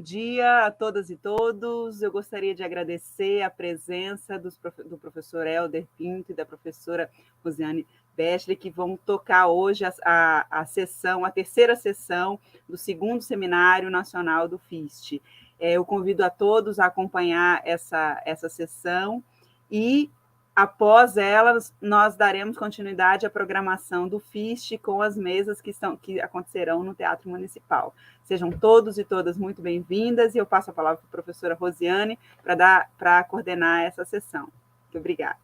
dia a todas e todos. Eu gostaria de agradecer a presença do professor Helder Pinto e da professora Rosiane Bechley, que vão tocar hoje a terceira sessão do segundo Seminário Nacional do FIST. Eu convido a todos a acompanhar essa sessão e, após elas, nós daremos continuidade à programação do FIST com as mesas que acontecerão no Teatro Municipal. Sejam todos e todas muito bem-vindas e eu passo a palavra para a professora Rosiane para coordenar essa sessão. Muito obrigada.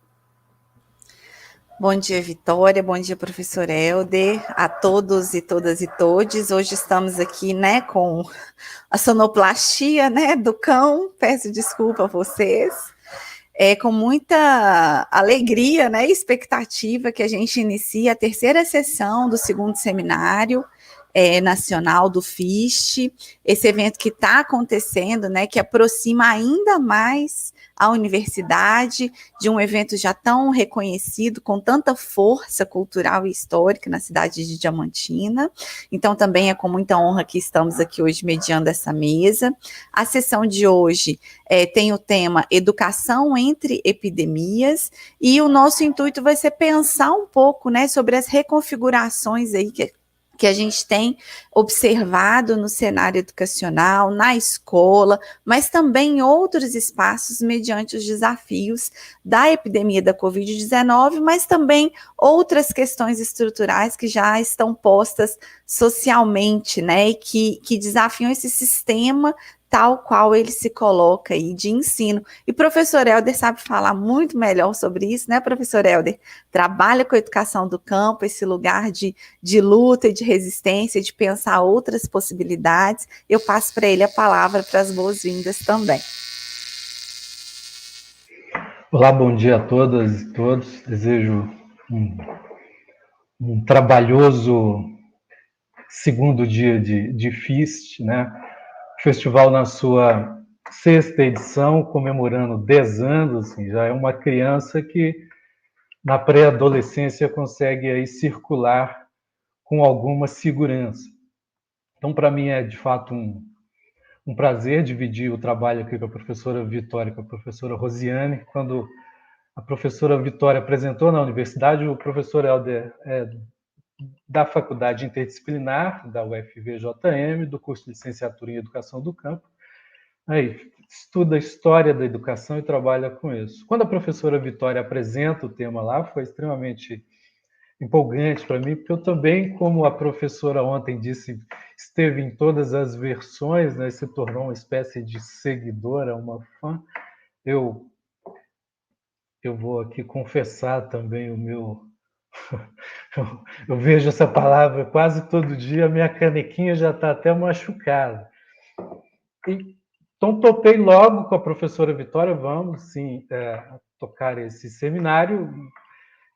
Bom dia, Vitória. Bom dia, professor Helder. A todos e todas e todes. Hoje estamos aqui, com a sonoplastia, do cão. Peço desculpa a vocês. Com muita alegria, e expectativa que a gente inicia a terceira sessão do segundo seminário nacional do FIST, esse evento que está acontecendo, que aproxima ainda mais a universidade de um evento já tão reconhecido, com tanta força cultural e histórica na cidade de Diamantina. Então, também é com muita honra que estamos aqui hoje mediando essa mesa. A sessão de hoje tem o tema Educação entre Epidemias, e o nosso intuito vai ser pensar um pouco, sobre as reconfigurações aí que a gente tem observado no cenário educacional, na escola, mas também em outros espaços, mediante os desafios da epidemia da Covid-19, mas também outras questões estruturais que já estão postas socialmente, e que desafiam esse sistema tal qual ele se coloca aí de ensino. E o professor Helder sabe falar muito melhor sobre isso, professor Helder? Trabalha com a educação do campo, esse lugar de luta e de resistência, de pensar outras possibilidades. Eu passo para ele a palavra para as boas-vindas também. Olá, bom dia a todas e todos. Desejo um trabalhoso segundo dia de FIST, O festival na sua sexta edição, comemorando 10 anos, já é uma criança que na pré-adolescência consegue aí circular com alguma segurança. Então, para mim é de fato um prazer dividir o trabalho aqui com a professora Vitória e com a professora Rosiane. Quando a professora Vitória apresentou na universidade, o professor Helder da Faculdade Interdisciplinar, da UFVJM, do curso de Licenciatura em Educação do Campo. Aí, estuda a história da educação e trabalha com isso. Quando a professora Vitória apresenta o tema lá, foi extremamente empolgante para mim, porque eu também, como a professora ontem disse, esteve em todas as versões, se tornou uma espécie de seguidora, uma fã. Eu vou aqui confessar também o meu... Eu vejo essa palavra quase todo dia, minha canequinha já está até machucada. Então, topei logo com a professora Vitória, vamos sim tocar esse seminário.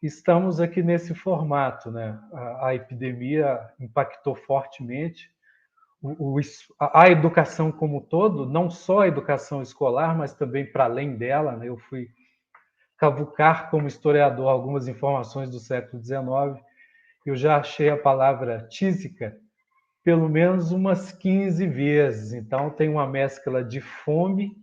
Estamos aqui nesse formato, A epidemia impactou fortemente a educação como um todo, não só a educação escolar, mas também para além dela. Eu fui cavucar como historiador algumas informações do século XIX. Eu já achei a palavra tísica pelo menos umas 15 vezes. Então, tem uma mescla de fome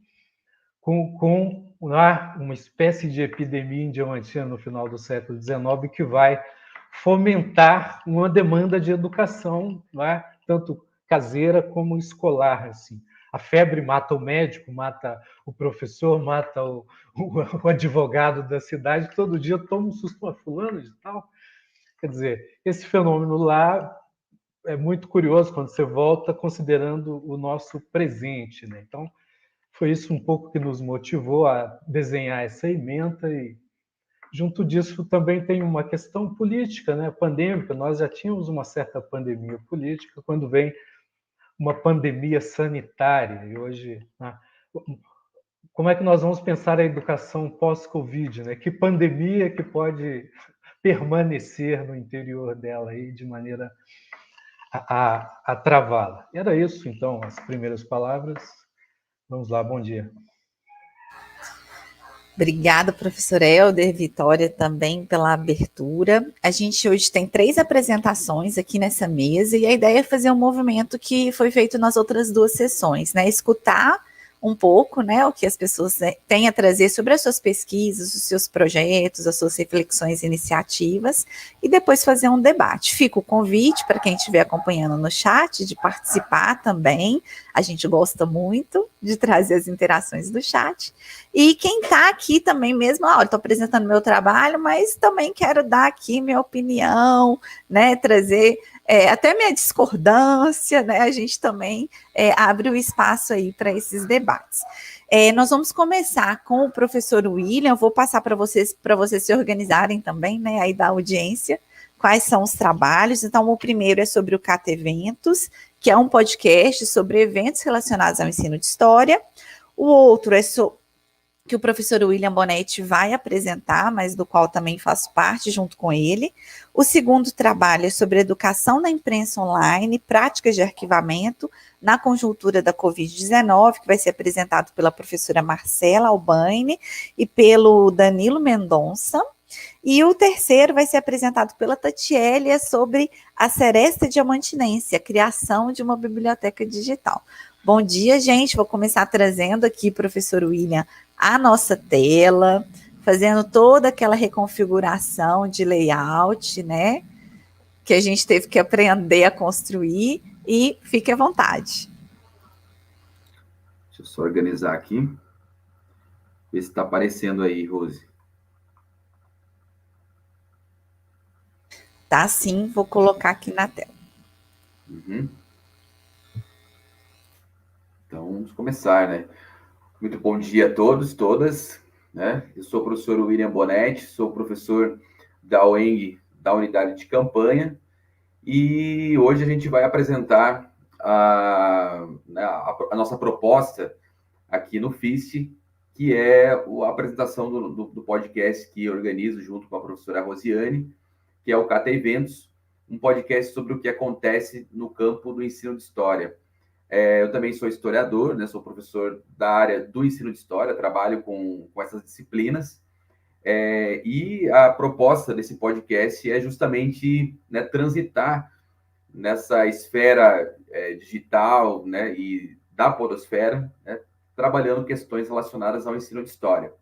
com uma espécie de epidemia em Diamantina no final do século XIX que vai fomentar uma demanda de educação, tanto caseira como escolar. Assim. A febre mata o médico, mata o professor, mata o advogado da cidade. Todo dia toma um susto a fulano de tal. Quer dizer, esse fenômeno lá é muito curioso quando você volta considerando o nosso presente. Então, foi isso um pouco que nos motivou a desenhar essa ementa e, junto disso, também tem uma questão política, pandêmica. Nós já tínhamos uma certa pandemia política, quando vem uma pandemia sanitária. E hoje, como é que nós vamos pensar a educação pós-Covid? Que pandemia que pode permanecer no interior dela aí de maneira a travá-la? Era isso, então, as primeiras palavras. Vamos lá, bom dia. Obrigada, professor Helder, Vitória também pela abertura. A gente hoje tem 3 apresentações aqui nessa mesa e a ideia é fazer um movimento que foi feito nas outras 2 sessões, né? Escutar um pouco, né, o que as pessoas têm a trazer sobre as suas pesquisas, os seus projetos, as suas reflexões e iniciativas, e depois fazer um debate. Fica o convite para quem estiver acompanhando no chat de participar também. A gente gosta muito de trazer as interações do chat. E quem está aqui também mesmo, olha, estou apresentando meu trabalho, mas também quero dar aqui minha opinião, né, trazer até minha discordância, né, a gente também abre o espaço aí para esses debates. Nós vamos começar com o professor William, eu vou passar para vocês se organizarem também, né, aí da audiência, quais são os trabalhos. Então, o primeiro é sobre o Cata Eventos, que é um podcast sobre eventos relacionados ao ensino de história. O outro é que o professor William Bonetti vai apresentar, mas do qual também faço parte junto com ele. O segundo trabalho é sobre educação na imprensa online, práticas de arquivamento na conjuntura da Covid-19, que vai ser apresentado pela professora Marcela Albaine e pelo Danilo Mendonça. E o terceiro vai ser apresentado pela Tatiele, sobre a Seresta Diamantinense, a criação de uma biblioteca digital. Bom dia, gente. Vou começar trazendo aqui, professor William, a nossa tela, fazendo toda aquela reconfiguração de layout, né, que a gente teve que aprender a construir, e fique à vontade. Deixa eu só organizar aqui. Ver se está aparecendo aí, Rose. Tá sim, vou colocar aqui na tela. Uhum. Então, vamos começar, né? Muito bom dia a todos, todas, né? Eu sou o professor William Bonetti, sou professor da UENG, da unidade de campanha, e hoje a gente vai apresentar a nossa proposta aqui no FIST, que é a apresentação do podcast que eu organizo junto com a professora Rosiane, que é o Cata Eventos, um podcast sobre o que acontece no campo do ensino de história. Eu também sou historiador, né? Sou professor da área do ensino de história, trabalho com essas disciplinas, e a proposta desse podcast é justamente, né, transitar nessa esfera digital, né, e da podosfera, né, trabalhando questões relacionadas ao ensino de história.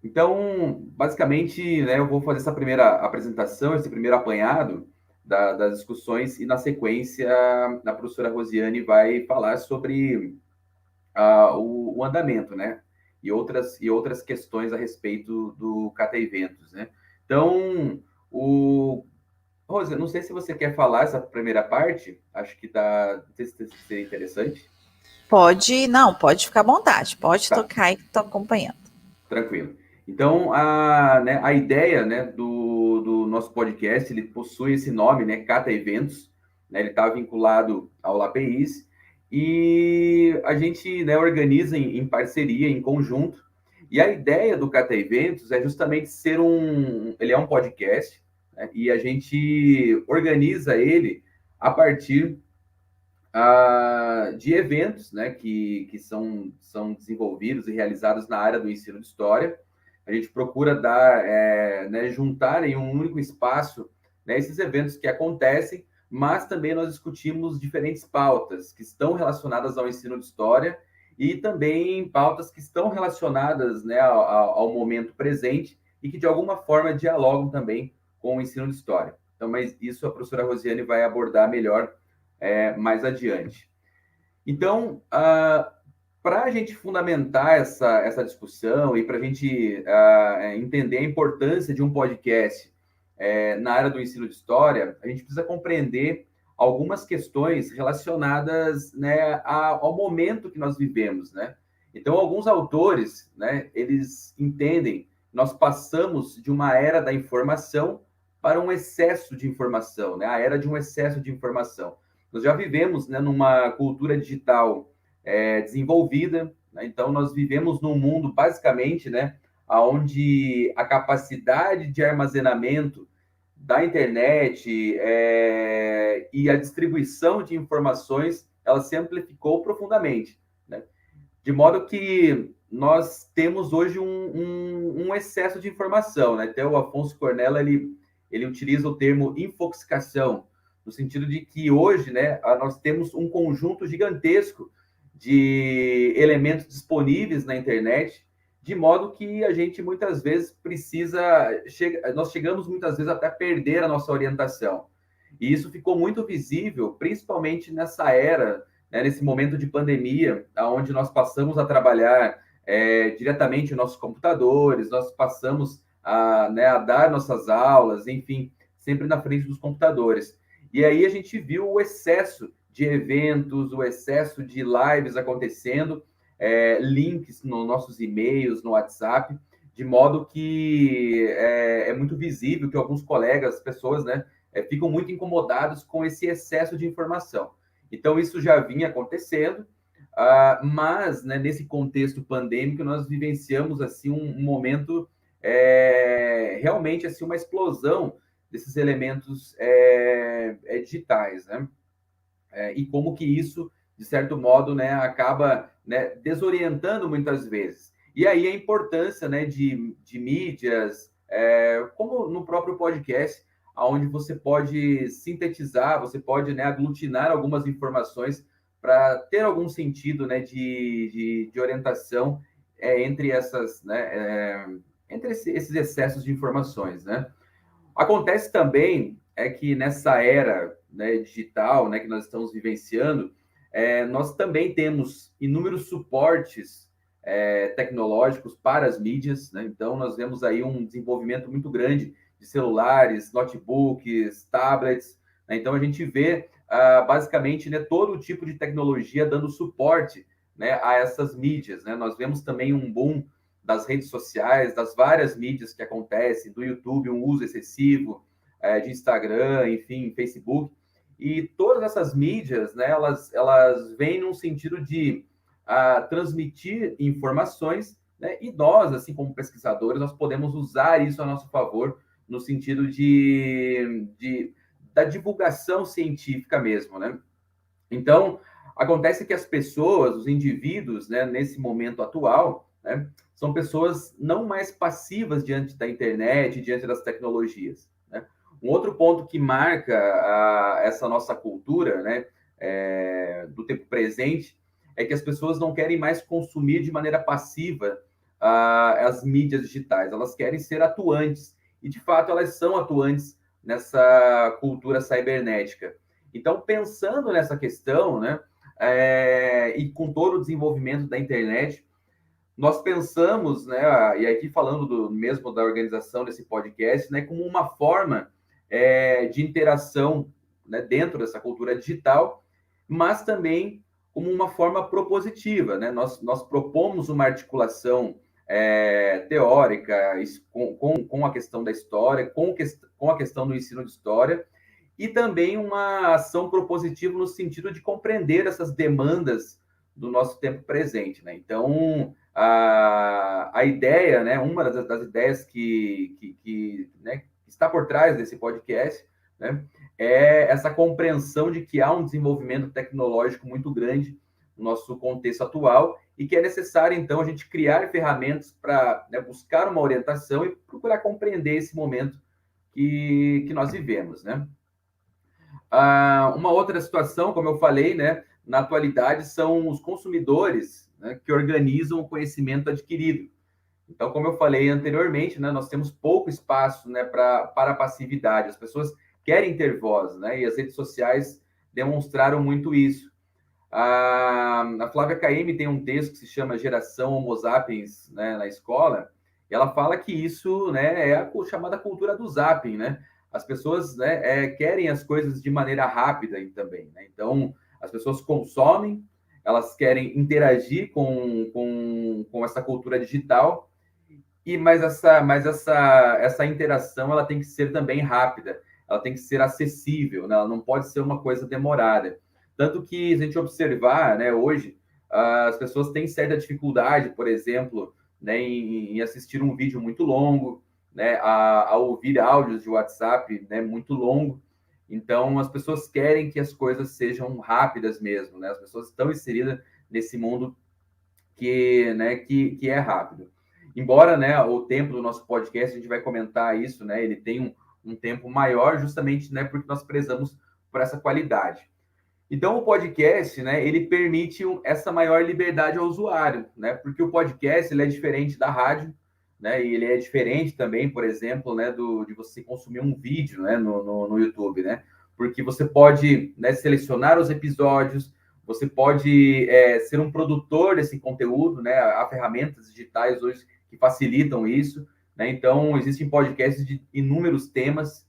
Então, basicamente, né, eu vou fazer essa primeira apresentação, esse primeiro apanhado das discussões, e na sequência a professora Rosiane vai falar sobre o andamento, né, e outras questões a respeito do Cata Eventos, né. Então, Rose, não sei se você quer falar essa primeira parte, acho que não sei se seria interessante. Pode ficar à vontade, pode tocar e estou acompanhando. Tranquilo. Então, a ideia, né, do nosso podcast, ele possui esse nome, né, Cata Eventos, né, ele está vinculado ao LAPIS, e a gente, né, organiza em parceria, em conjunto, e a ideia do Cata Eventos é justamente ele é um podcast, né, e a gente organiza ele a partir de eventos, né, que são desenvolvidos e realizados na área do ensino de história. A gente procura né, juntar em um único espaço, né, esses eventos que acontecem, mas também nós discutimos diferentes pautas que estão relacionadas ao ensino de história e também pautas que estão relacionadas, né, ao momento presente e que de alguma forma dialogam também com o ensino de história. Então, mas isso a professora Rosiane vai abordar melhor mais adiante. Então, para a gente fundamentar essa discussão e para a gente entender a importância de um podcast na área do ensino de história, a gente precisa compreender algumas questões relacionadas, né, ao momento que nós vivemos, né? Então, alguns autores, né, eles entendem que nós passamos de uma era da informação para um excesso de informação, né? A era de um excesso de informação. Nós já vivemos, né, numa cultura digital desenvolvida, né? Então nós vivemos num mundo basicamente, né, onde a capacidade de armazenamento da internet e a distribuição de informações ela se amplificou profundamente, né? De modo que nós temos hoje um excesso de informação, né? Até o Afonso Cornella, ele utiliza o termo infoxicação, no sentido de que hoje, né, nós temos um conjunto gigantesco de elementos disponíveis na internet, de modo que a gente muitas vezes nós chegamos muitas vezes até a perder a nossa orientação. E isso ficou muito visível, principalmente nessa era, né, nesse momento de pandemia, onde nós passamos a trabalhar diretamente em nossos computadores, nós passamos a dar nossas aulas, enfim, sempre na frente dos computadores. E aí a gente viu o excesso de eventos, o excesso de lives acontecendo, links nos nossos e-mails, no WhatsApp, de modo que é muito visível que alguns colegas, pessoas, né, ficam muito incomodados com esse excesso de informação. Então, isso já vinha acontecendo, mas, né, nesse contexto pandêmico, nós vivenciamos assim, um momento realmente assim, uma explosão desses elementos digitais, né? E como que isso, de certo modo, né, acaba, né, desorientando muitas vezes. E aí a importância, né, de mídias, como no próprio podcast, onde você pode sintetizar, você pode, né, aglutinar algumas informações para ter algum sentido, né, de orientação entre essas, né, entre esses excessos de informações, né? Acontece também que nessa era, né, digital, né, que nós estamos vivenciando, nós também temos inúmeros suportes tecnológicos para as mídias, né? Então, nós vemos aí um desenvolvimento muito grande de celulares, notebooks, tablets, né? Então, a gente vê, basicamente, né, todo tipo de tecnologia dando suporte, né, a essas mídias, né? Nós vemos também um boom das redes sociais, das várias mídias que acontecem, do YouTube, um uso excessivo, de Instagram, enfim, Facebook. E todas essas mídias, né, elas vêm num sentido de transmitir informações, né, e nós, assim como pesquisadores, nós podemos usar isso a nosso favor, no sentido da divulgação científica mesmo, né? Então, acontece que as pessoas, os indivíduos, né, nesse momento atual, né, são pessoas não mais passivas diante da internet, diante das tecnologias, né? Um outro ponto que marca essa nossa cultura, né, do tempo presente, é que as pessoas não querem mais consumir de maneira passiva as mídias digitais, elas querem ser atuantes, e de fato elas são atuantes nessa cultura cibernética. Então, pensando nessa questão, né, e com todo o desenvolvimento da internet, nós pensamos, né, e aqui falando mesmo da organização desse podcast, né, como uma forma de interação, né, dentro dessa cultura digital, mas também como uma forma propositiva, né? Nós propomos uma articulação teórica com a questão da história, com a questão do ensino de história, e também uma ação propositiva no sentido de compreender essas demandas do nosso tempo presente, né? Então, a ideia, né, uma das ideias que né, está por trás desse podcast, né, é essa compreensão de que há um desenvolvimento tecnológico muito grande no nosso contexto atual e que é necessário, então, a gente criar ferramentas para, né, buscar uma orientação e procurar compreender esse momento que nós vivemos, né? Uma outra situação, como eu falei, né, na atualidade, são os consumidores, né, que organizam o conhecimento adquirido. Então, como eu falei anteriormente, né, nós temos pouco espaço, né, para a passividade. As pessoas querem ter voz, né, e as redes sociais demonstraram muito isso. A Flávia Caymmi tem um texto que se chama Geração Homo Sapiens, né, na escola, e ela fala que isso, né, é a chamada cultura do zapping, né? As pessoas, né, querem as coisas de maneira rápida também, né? Então, as pessoas consomem, elas querem interagir com essa cultura digital, mas essa interação ela tem que ser também rápida, ela tem que ser acessível, né? Ela não pode ser uma coisa demorada. Tanto que, se a gente observar, né, hoje, as pessoas têm certa dificuldade, por exemplo, né, em assistir um vídeo muito longo, né, a ouvir áudios de WhatsApp, né, muito longo. Então, as pessoas querem que as coisas sejam rápidas mesmo, né? As pessoas estão inseridas nesse mundo que é rápido. Embora, né, o tempo do nosso podcast, a gente vai comentar isso, né, ele tem um tempo maior justamente, né, porque nós prezamos por essa qualidade. Então, o podcast, né, ele permite essa maior liberdade ao usuário, né, porque o podcast ele é diferente da rádio, né, e ele é diferente também, por exemplo, né, de você consumir um vídeo, né, no YouTube, né, porque você pode, né, selecionar os episódios, você pode ser um produtor desse conteúdo, né, há ferramentas digitais hoje que facilitam isso, né, então existem podcasts de inúmeros temas.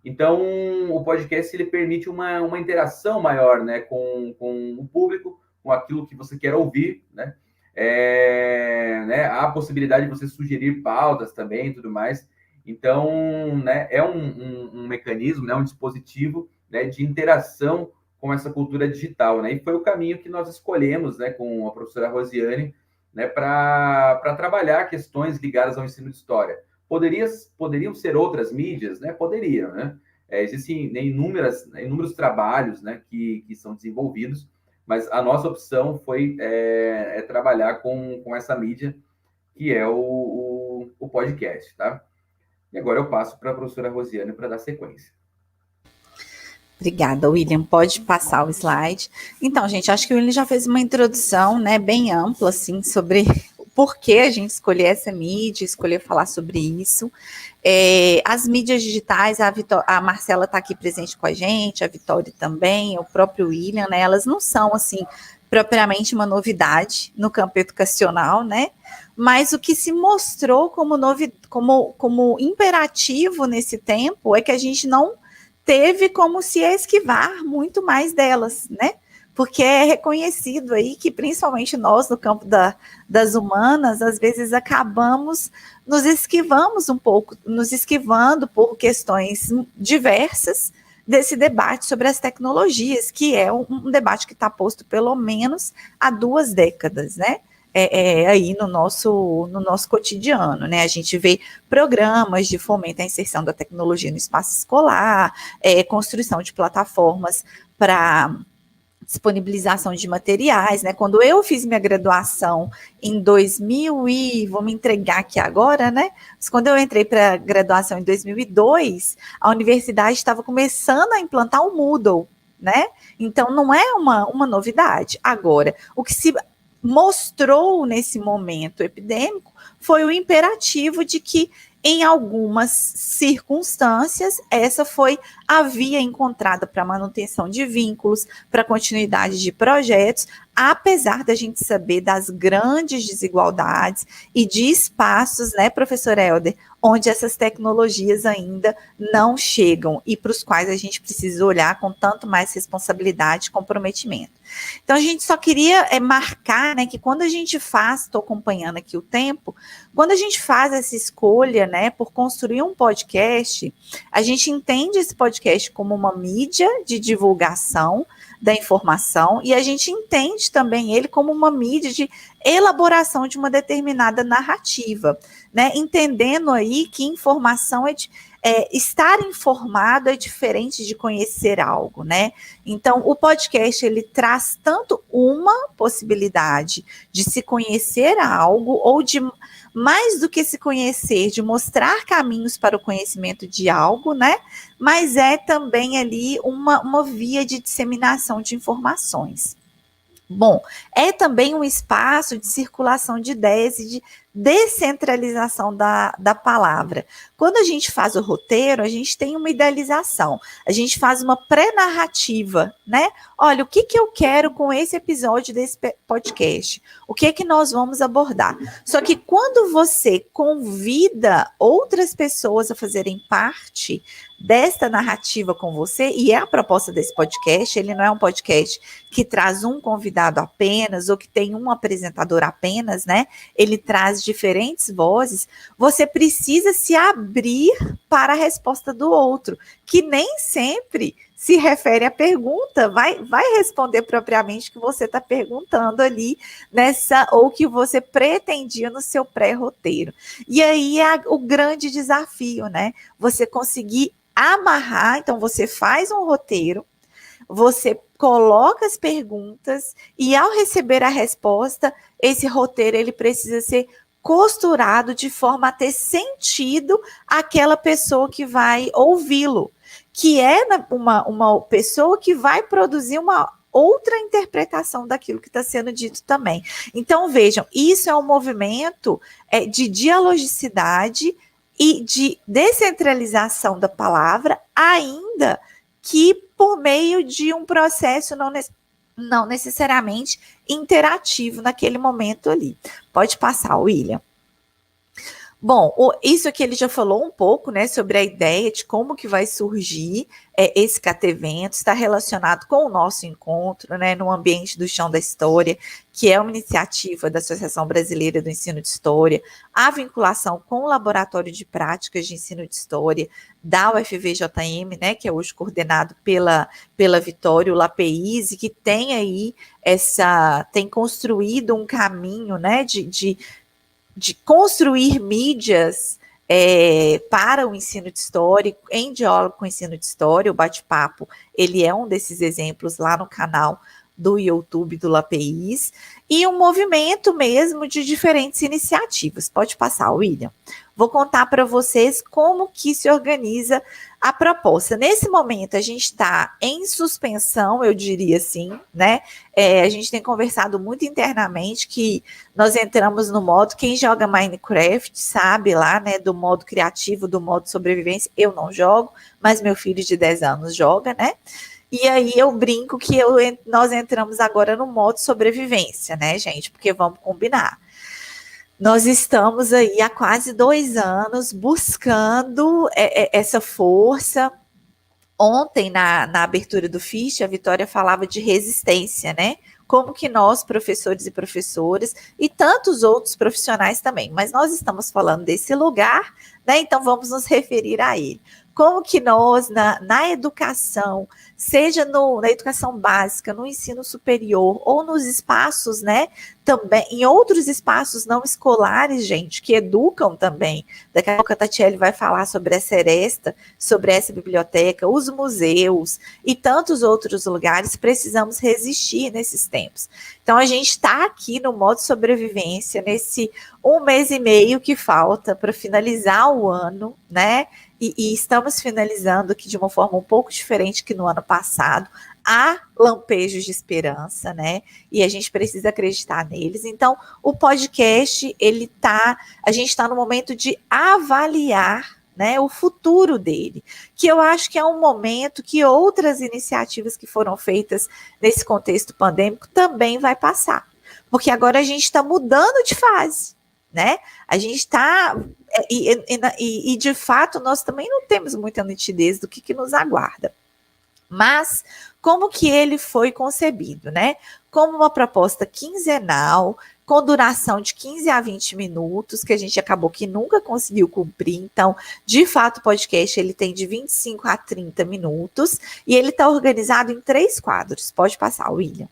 Então, o podcast ele permite uma interação maior, né, com o público, com aquilo que você quer ouvir, né? Né, há a possibilidade de você sugerir pautas também e tudo mais. Então, né, é um mecanismo, né, um dispositivo, né, de interação com essa cultura digital, né? E foi o caminho que nós escolhemos, né, com a professora Rosiane, né, para trabalhar questões ligadas ao ensino de história. Poderiam ser outras mídias, né? Poderiam, né? Existem, né, inúmeros trabalhos, né, que são desenvolvidos, mas a nossa opção foi trabalhar com essa mídia, que é o podcast, tá? E agora eu passo para a professora Rosiane para dar sequência. Obrigada, William. Pode passar o slide. Então, gente, acho que o William já fez uma introdução, né, bem ampla, assim, sobre por que a gente escolher essa mídia, escolher falar sobre isso. As mídias digitais, a Marcela está aqui presente com a gente, a Vitória também, o próprio William, né, elas não são, assim, propriamente uma novidade no campo educacional, né, mas o que se mostrou como imperativo nesse tempo é que a gente não teve como se esquivar muito mais delas, né? Porque é reconhecido aí que, principalmente nós, no campo das humanas, às vezes acabamos nos esquivando por questões diversas desse debate sobre as tecnologias, que é um debate que está posto pelo menos há 2 décadas, né? Aí no nosso cotidiano, né? A gente vê programas de fomento à inserção da tecnologia no espaço escolar, construção de plataformas para disponibilização de materiais, né? Quando eu fiz minha graduação em 2000 vou me entregar aqui agora, né? Mas quando eu entrei para a graduação em 2002, a universidade estava começando a implantar o Moodle, né? Então não é uma novidade. Agora, o que se mostrou nesse momento epidêmico foi o imperativo de que, em algumas circunstâncias, essa foi a via encontrada para manutenção de vínculos, para continuidade de projetos, apesar da gente saber das grandes desigualdades e de espaços, né, professor Helder, onde essas tecnologias ainda não chegam e para os quais a gente precisa olhar com tanto mais responsabilidade e comprometimento. Então, a gente só queria marcar, né, que quando a gente estou acompanhando aqui o tempo, quando a gente faz essa escolha, né, por construir um podcast, a gente entende esse podcast como uma mídia de divulgação da informação e a gente entende também ele como uma mídia de elaboração de uma determinada narrativa, né, entendendo aí que informação estar informado é diferente de conhecer algo, né? Então, o podcast, ele traz tanto uma possibilidade de se conhecer algo ou de, mais do que se conhecer, de mostrar caminhos para o conhecimento de algo, né? Mas é também ali uma via de disseminação de informações. Bom, é também um espaço de circulação de ideias e de descentralização da palavra. Quando a gente faz o roteiro, a gente tem uma idealização, a gente faz uma pré-narrativa, né? Olha, o que eu quero com esse episódio desse podcast? O que nós vamos abordar? Só que quando você convida outras pessoas a fazerem parte desta narrativa com você, e é a proposta desse podcast, ele não é um podcast que traz um convidado apenas, ou que tem um apresentador apenas, né? Ele traz diferentes vozes, você precisa se abrir para a resposta do outro, que nem sempre se refere à pergunta, vai responder propriamente o que você está perguntando ali ou que você pretendia no seu pré-roteiro. E aí é o grande desafio, né? Você conseguir amarrar, então você faz um roteiro, você coloca as perguntas e ao receber a resposta, esse roteiro ele precisa ser costurado de forma a ter sentido àquela pessoa que vai ouvi-lo, que é uma pessoa que vai produzir uma outra interpretação daquilo que está sendo dito também. Então, vejam, isso é um movimento de dialogicidade e de descentralização da palavra, ainda que por meio de um processo não necessariamente interativo naquele momento ali. Pode passar, William. Bom, isso aqui ele já falou um pouco, né, sobre a ideia de como que vai surgir esse catevento, está relacionado com o nosso encontro, né, no ambiente do Chão da História, que é uma iniciativa da Associação Brasileira do Ensino de História, a vinculação com o Laboratório de Práticas de Ensino de História da UFVJM, né, que é hoje coordenado pela Vitória, o LAPEISE, que tem aí tem construído um caminho, né, de construir mídias para o ensino de história, em diálogo com o ensino de história. O bate-papo, ele é um desses exemplos lá no canal do YouTube do LAPEIS, e um movimento mesmo de diferentes iniciativas. Pode passar, William. Vou contar para vocês como que se organiza a proposta. Nesse momento, a gente está em suspensão, eu diria assim, né? A gente tem conversado muito internamente que nós entramos no modo, quem joga Minecraft sabe lá, né, do modo criativo, do modo sobrevivência. Eu não jogo, mas meu filho de 10 anos joga, né? E aí eu brinco que nós entramos agora no modo sobrevivência, né, gente? Porque vamos combinar. Nós estamos aí há quase 2 anos buscando essa força. Ontem, na abertura do FISH, a Vitória falava de resistência, né? Como que nós, professores e professoras, e tantos outros profissionais também, mas nós estamos falando desse lugar, né? Então vamos nos referir a ele. Como que nós, na educação, seja na educação básica, no ensino superior, ou nos espaços, né, também, em outros espaços não escolares, gente, que educam também. Daqui a pouco a Tatiele vai falar sobre a Seresta, sobre essa biblioteca, os museus e tantos outros lugares, precisamos resistir nesses tempos. Então, a gente está aqui no modo sobrevivência, nesse 1 mês e meio que falta para finalizar o ano, né? E estamos finalizando aqui de uma forma um pouco diferente que no ano passado. Há lampejos de esperança, né? E a gente precisa acreditar neles. Então, o podcast, a gente está no momento de avaliar, né, o futuro dele, que eu acho que é um momento que outras iniciativas que foram feitas nesse contexto pandêmico também vai passar. Porque agora a gente está mudando de fase, né? A gente está... E, de fato, nós também não temos muita nitidez do que nos aguarda. Mas, como que ele foi concebido, né? Como uma proposta quinzenal, com duração de 15 a 20 minutos, que a gente acabou que nunca conseguiu cumprir. Então, de fato, o podcast ele tem de 25 a 30 minutos, e ele está organizado em 3 quadros. Pode passar, William.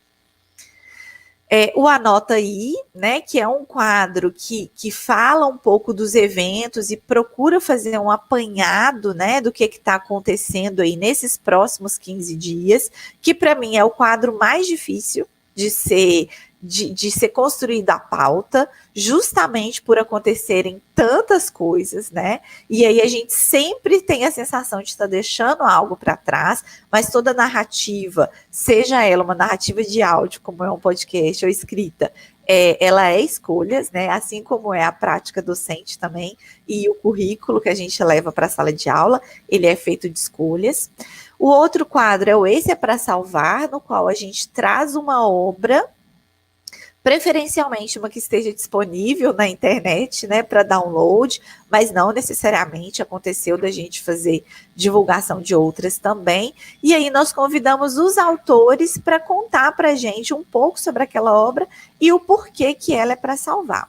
O Anota Aí, né, que é um quadro que fala um pouco dos eventos e procura fazer um apanhado, né, do que está acontecendo aí nesses próximos 15 dias, que para mim é o quadro mais difícil de ser construída a pauta, justamente por acontecerem tantas coisas, né? E aí a gente sempre tem a sensação de estar deixando algo para trás, mas toda narrativa, seja ela uma narrativa de áudio, como é um podcast ou escrita, ela é escolhas, né? Assim como é a prática docente também, e o currículo que a gente leva para a sala de aula, ele é feito de escolhas. O outro quadro é o Esse é para Salvar, no qual a gente traz uma obra, preferencialmente uma que esteja disponível na internet, né, para download, mas não necessariamente aconteceu da gente fazer divulgação de outras também. E aí nós convidamos os autores para contar para a gente um pouco sobre aquela obra e o porquê que ela é para salvar.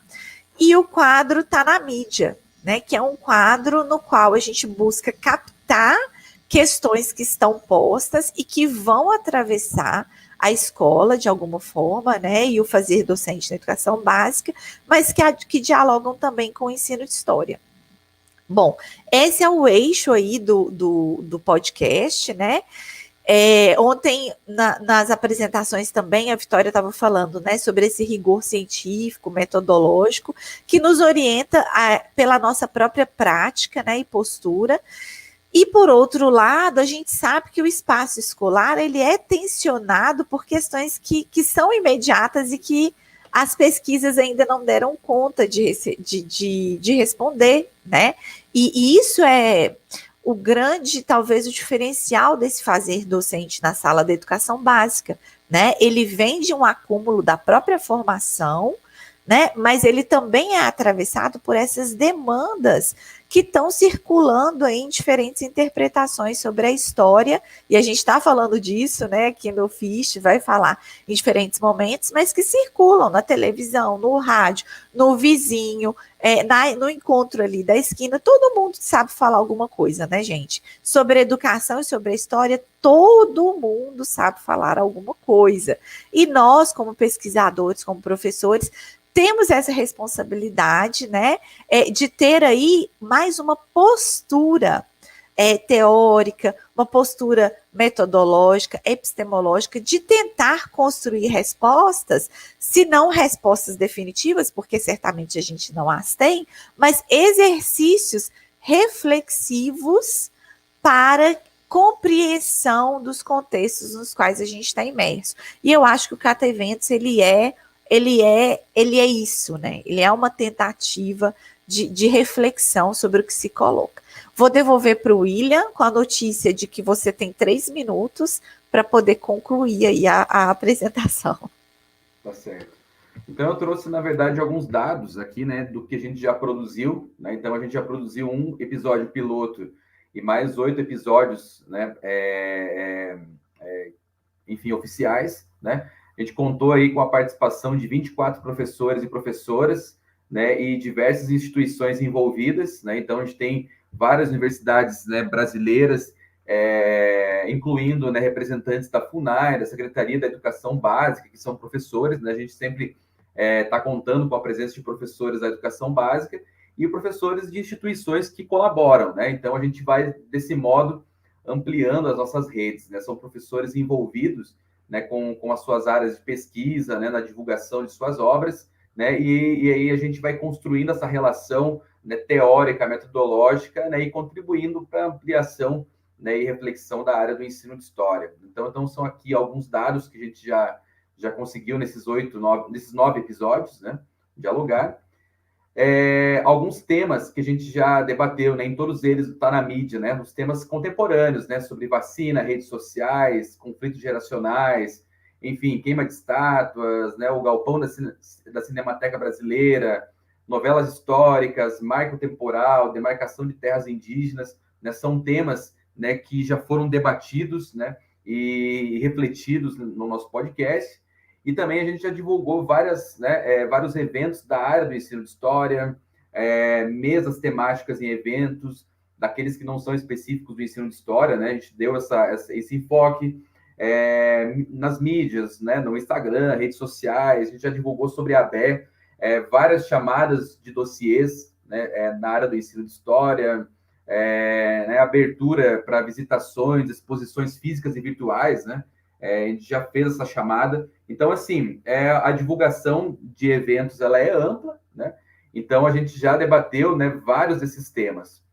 E o quadro está na mídia, né, que é um quadro no qual a gente busca captar questões que estão postas e que vão atravessar a escola de alguma forma, né, e o fazer docente na educação básica, mas que dialogam também com o ensino de história. Bom, esse é o eixo aí do podcast, né, Ontem, nas apresentações também, a Vitória estava falando, né, sobre esse rigor científico, metodológico, que nos orienta pela nossa própria prática, né, e postura. E, por outro lado, a gente sabe que o espaço escolar ele é tensionado por questões que são imediatas e que as pesquisas ainda não deram conta de responder, né? E isso é o grande, talvez, o diferencial desse fazer docente na sala da educação básica, né? Ele vem de um acúmulo da própria formação, né? Mas ele também é atravessado por essas demandas que estão circulando aí em diferentes interpretações sobre a história, e a gente está falando disso, né, aqui no FISH, vai falar em diferentes momentos, mas que circulam na televisão, no rádio, no vizinho, no encontro ali da esquina, todo mundo sabe falar alguma coisa, né, gente? Sobre educação e sobre a história, todo mundo sabe falar alguma coisa. E nós, como pesquisadores, como professores, temos essa responsabilidade, né, de ter aí mais uma postura teórica, uma postura metodológica, epistemológica, de tentar construir respostas, se não respostas definitivas, porque certamente a gente não as tem, mas exercícios reflexivos para compreensão dos contextos nos quais a gente está imerso. E eu acho que o Cata Eventos, ele é isso, né? Ele é uma tentativa de reflexão sobre o que se coloca. Vou devolver para o William com a notícia de que você tem 3 minutos para poder concluir aí a apresentação. Tá certo. Então, eu trouxe, na verdade, alguns dados aqui, né, do que a gente já produziu, né? Então, a gente já produziu um episódio piloto e mais 8 episódios, né, enfim, oficiais, né? A gente contou aí com a participação de 24 professores e professoras, né, e diversas instituições envolvidas, né? Então, a gente tem várias universidades, né, brasileiras, incluindo, né, representantes da FUNAI, da Secretaria da Educação Básica, que são professores, né? A gente sempre está contando com a presença de professores da educação básica e professores de instituições que colaboram, né? Então, a gente vai, desse modo, ampliando as nossas redes, né? São professores envolvidos, né, com as suas áreas de pesquisa, né, na divulgação de suas obras, né? E aí a gente vai construindo essa relação, né, teórica, metodológica, né, e contribuindo para a ampliação, né, e reflexão da área do ensino de história. Então são aqui alguns dados que a gente já conseguiu nesses 9 episódios, né, dialogar. Alguns temas que a gente já debateu, né, em todos eles está na mídia, né, os temas contemporâneos, né, sobre vacina, redes sociais, conflitos geracionais, enfim, queima de estátuas, né, o galpão da Cinemateca Brasileira, novelas históricas, marco temporal, demarcação de terras indígenas, né, são temas, né, que já foram debatidos, né, e refletidos no nosso podcast. E também a gente já divulgou vários eventos da área do ensino de história, mesas temáticas em eventos, daqueles que não são específicos do ensino de história, né? A gente deu esse enfoque nas mídias, né? No Instagram, redes sociais, a gente já divulgou sobre a ABE, várias chamadas de dossiês, né? Na área do ensino de história, né? Abertura para visitações, exposições físicas e virtuais, né? A gente já fez essa chamada. Então, assim, a divulgação de eventos ela é ampla, né? Então, a gente já debateu, né, vários desses temas.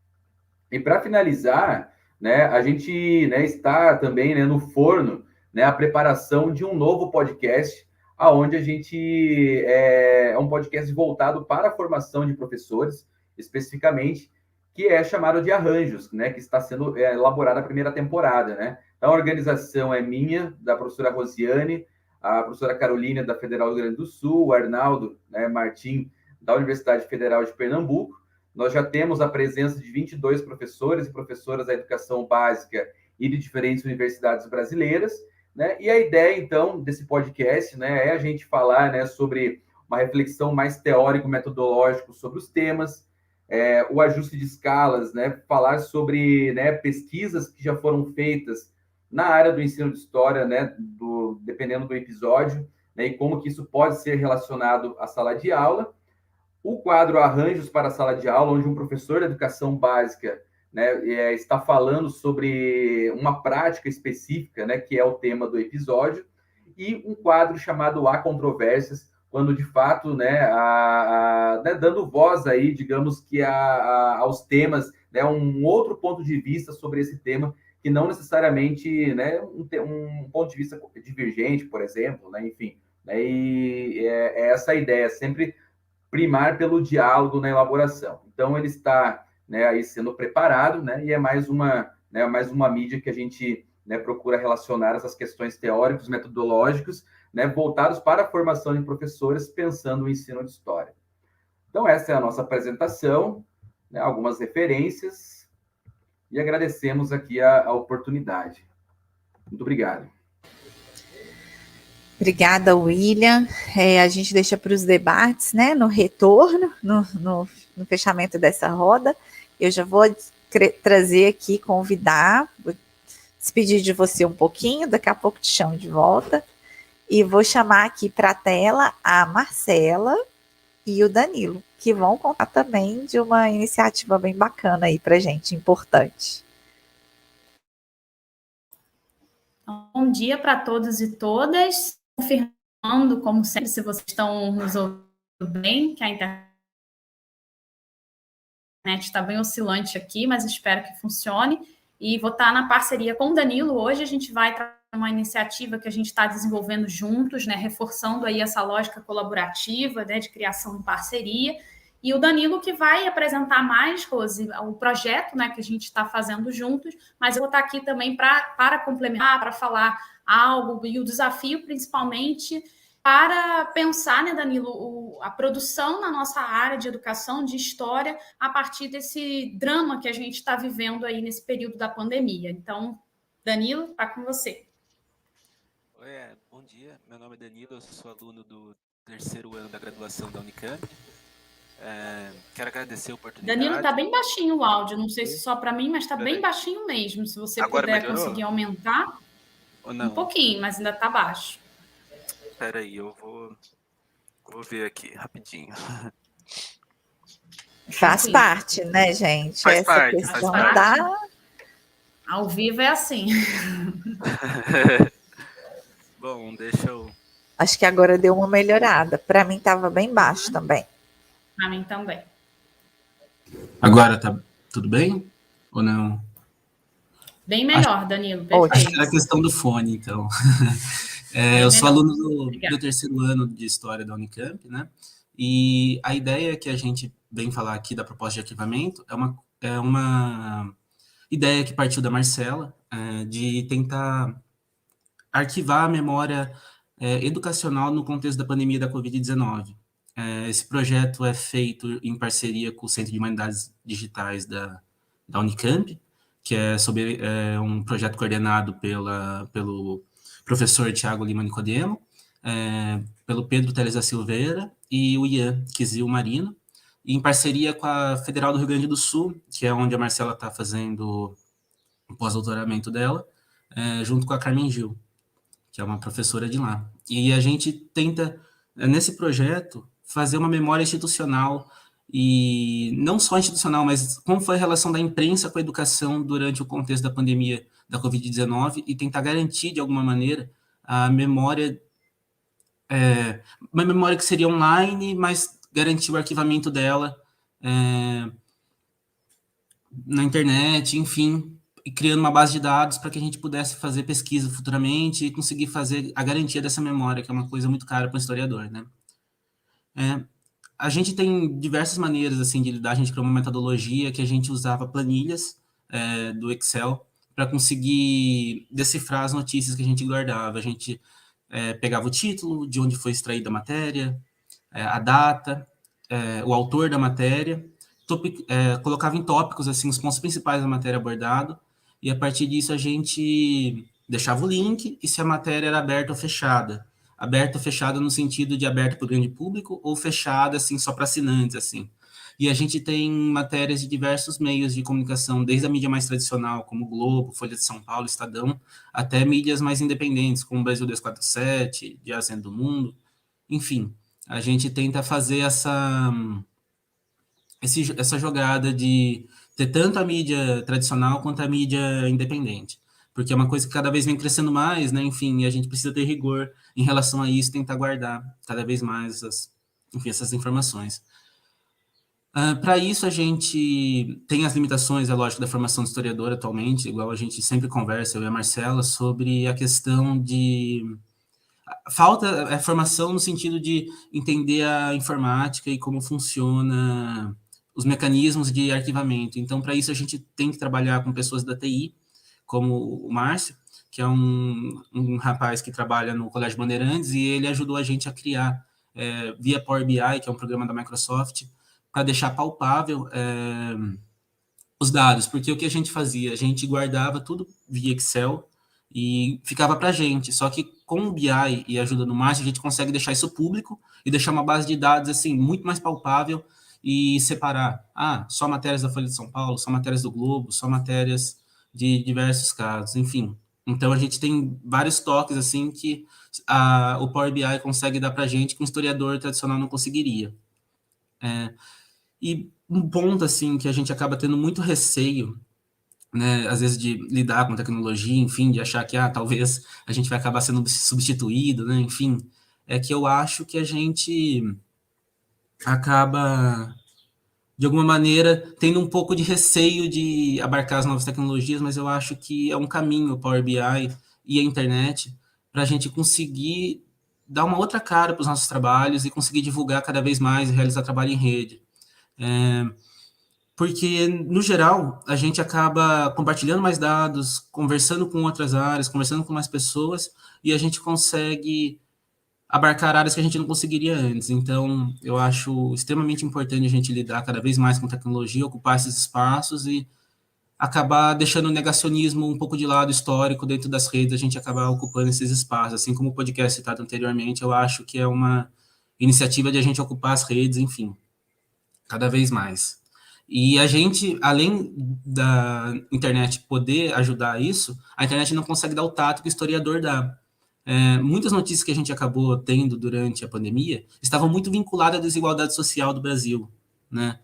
E para finalizar, né, a gente, né, está também, né, no forno, né, a preparação de um novo podcast, aonde a gente é um podcast voltado para a formação de professores, especificamente, que é chamado de Arranjos, né, que está sendo elaborada a primeira temporada, né? A organização é minha, da professora Rosiane, a professora Carolina, da Federal do Rio Grande do Sul, o Arnaldo, né, Martim, da Universidade Federal de Pernambuco. Nós já temos a presença de 22 professores e professoras da educação básica e de diferentes universidades brasileiras, né? E a ideia, então, desse podcast, né, é a gente falar, né, sobre uma reflexão mais teórico-metodológico sobre os temas, o ajuste de escalas, né, falar sobre, né, pesquisas que já foram feitas na área do ensino de história, né, dependendo do episódio, né, e como que isso pode ser relacionado à sala de aula. O quadro Arranjos para a Sala de Aula, onde um professor de educação básica, né, está falando sobre uma prática específica, né, que é o tema do episódio, e um quadro chamado Há Controvérsias, quando de fato, né, né, dando voz aí, digamos que aos temas, né, um outro ponto de vista sobre esse tema, que não necessariamente, né, um ponto de vista divergente, por exemplo, né, enfim, né, e é essa a ideia, sempre primar pelo diálogo na elaboração. Então, ele está, né, aí sendo preparado, né, e é mais uma mídia que a gente, né, procura relacionar essas questões teóricas, metodológicas, né, voltados para a formação de professores, pensando no ensino de história. Então, essa é a nossa apresentação, né, algumas referências, e agradecemos aqui a oportunidade. Muito obrigado. Obrigada, William. A gente deixa para os debates, né, no retorno, no fechamento dessa roda. Eu já vou trazer aqui, convidar, vou despedir de você um pouquinho, daqui a pouco te chamo de volta, e vou chamar aqui para a tela a Marcela e o Danilo, que vão contar também de uma iniciativa bem bacana aí para a gente, importante. Bom dia para todos e todas. Confirmando, como sempre, se vocês estão nos ouvindo bem, que a internet está bem oscilante aqui, mas espero que funcione. E vou estar na parceria com o Danilo. Hoje a gente vai trazer uma iniciativa que a gente está desenvolvendo juntos, né, reforçando aí essa lógica colaborativa, né, de criação em parceria. E o Danilo que vai apresentar mais, Rose, o projeto, né, que a gente está fazendo juntos, mas eu vou estar aqui também para complementar, para falar algo, e o desafio principalmente para pensar, né, Danilo, a produção na nossa área de educação, de história, a partir desse drama que a gente está vivendo aí nesse período da pandemia. Então, Danilo, está com você. Oi, bom dia, meu nome é Danilo, eu sou aluno do 3º ano da graduação da Unicamp. Quero agradecer a oportunidade. Danilo, está bem baixinho o áudio, não sei se só para mim, mas está bem baixinho mesmo. Se você agora puder melhorou? Conseguir aumentar, ou não? Um pouquinho, mas ainda está baixo. Espera aí, eu vou ver aqui rapidinho. Faz parte, né, gente? Faz Essa parte, questão faz parte. da... Ao vivo é assim. Bom, deixa eu... Acho que agora deu uma melhorada. Para mim estava bem baixo também. Para mim também. Agora tá tudo bem? Ou não? Bem melhor, Danilo. Acho que era a questão do fone, então. Eu sou aluno do 3º ano de História da Unicamp, né? E a ideia que a gente vem falar aqui da proposta de arquivamento é uma ideia que partiu da Marcela, de tentar arquivar a memória educacional no contexto da pandemia da Covid-19. Esse projeto é feito em parceria com o Centro de Humanidades Digitais da Unicamp, que é um projeto coordenado pelo professor Tiago Lima Nicodemo, pelo Pedro Teles da Silveira e o Ian Kizil Marino, e em parceria com a Federal do Rio Grande do Sul, que é onde a Marcela está fazendo o pós-doutoramento dela, junto com a Carmen Gil, que é uma professora de lá. E a gente tenta, nesse projeto, fazer uma memória institucional, e não só institucional, mas como foi a relação da imprensa com a educação durante o contexto da pandemia da Covid-19, e tentar garantir, de alguma maneira, a memória, uma memória que seria online, mas garantir o arquivamento dela na internet, enfim, e criando uma base de dados para que a gente pudesse fazer pesquisa futuramente e conseguir fazer a garantia dessa memória, que é uma coisa muito cara para o historiador, né? A gente tem diversas maneiras assim de lidar. A gente criou uma metodologia que a gente usava planilhas do Excel para conseguir decifrar as notícias que a gente guardava. A gente pegava o título, de onde foi extraída a matéria, a data, o autor da matéria, colocava em tópicos assim os pontos principais da matéria abordado, e a partir disso a gente deixava o link e se a matéria era aberta ou fechada. Aberta ou fechada no sentido de aberta para o grande público, ou fechada assim só para assinantes, assim. E a gente tem matérias de diversos meios de comunicação, desde a mídia mais tradicional, como o Globo, Folha de São Paulo, Estadão, até mídias mais independentes, como o Brasil 247, Diário do Mundo. Enfim, a gente tenta fazer essa jogada de ter tanto a mídia tradicional quanto a mídia independente, porque é uma coisa que cada vez vem crescendo mais, né? Enfim, e a gente precisa ter rigor em relação a isso, tentar guardar cada vez mais essas informações. Para isso, a gente tem as limitações, é lógico, da formação de historiador atualmente, igual a gente sempre conversa, eu e a Marcela, sobre a questão de falta formação no sentido de entender a informática e como funciona os mecanismos de arquivamento. Então, para isso, a gente tem que trabalhar com pessoas da TI, como o Márcio, que é um rapaz que trabalha no Colégio Bandeirantes, e ele ajudou a gente a criar, via Power BI, que é um programa da Microsoft, para deixar palpável os dados, porque o que a gente fazia? A gente guardava tudo via Excel e ficava para a gente, só que com o BI e a ajuda do Márcio, a gente consegue deixar isso público e deixar uma base de dados assim muito mais palpável e separar, só matérias da Folha de São Paulo, só matérias do Globo, só matérias de diversos casos, enfim. Então, a gente tem vários toques assim que o Power BI consegue dar para a gente que um historiador tradicional não conseguiria. E um ponto assim que a gente acaba tendo muito receio, né, às vezes de lidar com tecnologia, enfim, de achar que talvez a gente vai acabar sendo substituído, né, enfim, é que eu acho que a gente acaba, de alguma maneira, tendo um pouco de receio de abarcar as novas tecnologias, mas eu acho que é um caminho o Power BI e a internet para a gente conseguir dar uma outra cara para os nossos trabalhos e conseguir divulgar cada vez mais e realizar trabalho em rede. Porque, no geral, a gente acaba compartilhando mais dados, conversando com outras áreas, conversando com mais pessoas, e a gente consegue abarcar áreas que a gente não conseguiria antes. Então, eu acho extremamente importante a gente lidar cada vez mais com tecnologia, ocupar esses espaços e acabar deixando o negacionismo um pouco de lado histórico dentro das redes, a gente acabar ocupando esses espaços. Assim como o podcast citado anteriormente, eu acho que é uma iniciativa de a gente ocupar as redes, enfim, cada vez mais. E a gente, além da internet poder ajudar isso, a internet não consegue dar o tato que o historiador dá. Muitas notícias que a gente acabou tendo durante a pandemia estavam muito vinculadas à desigualdade social do Brasil, né?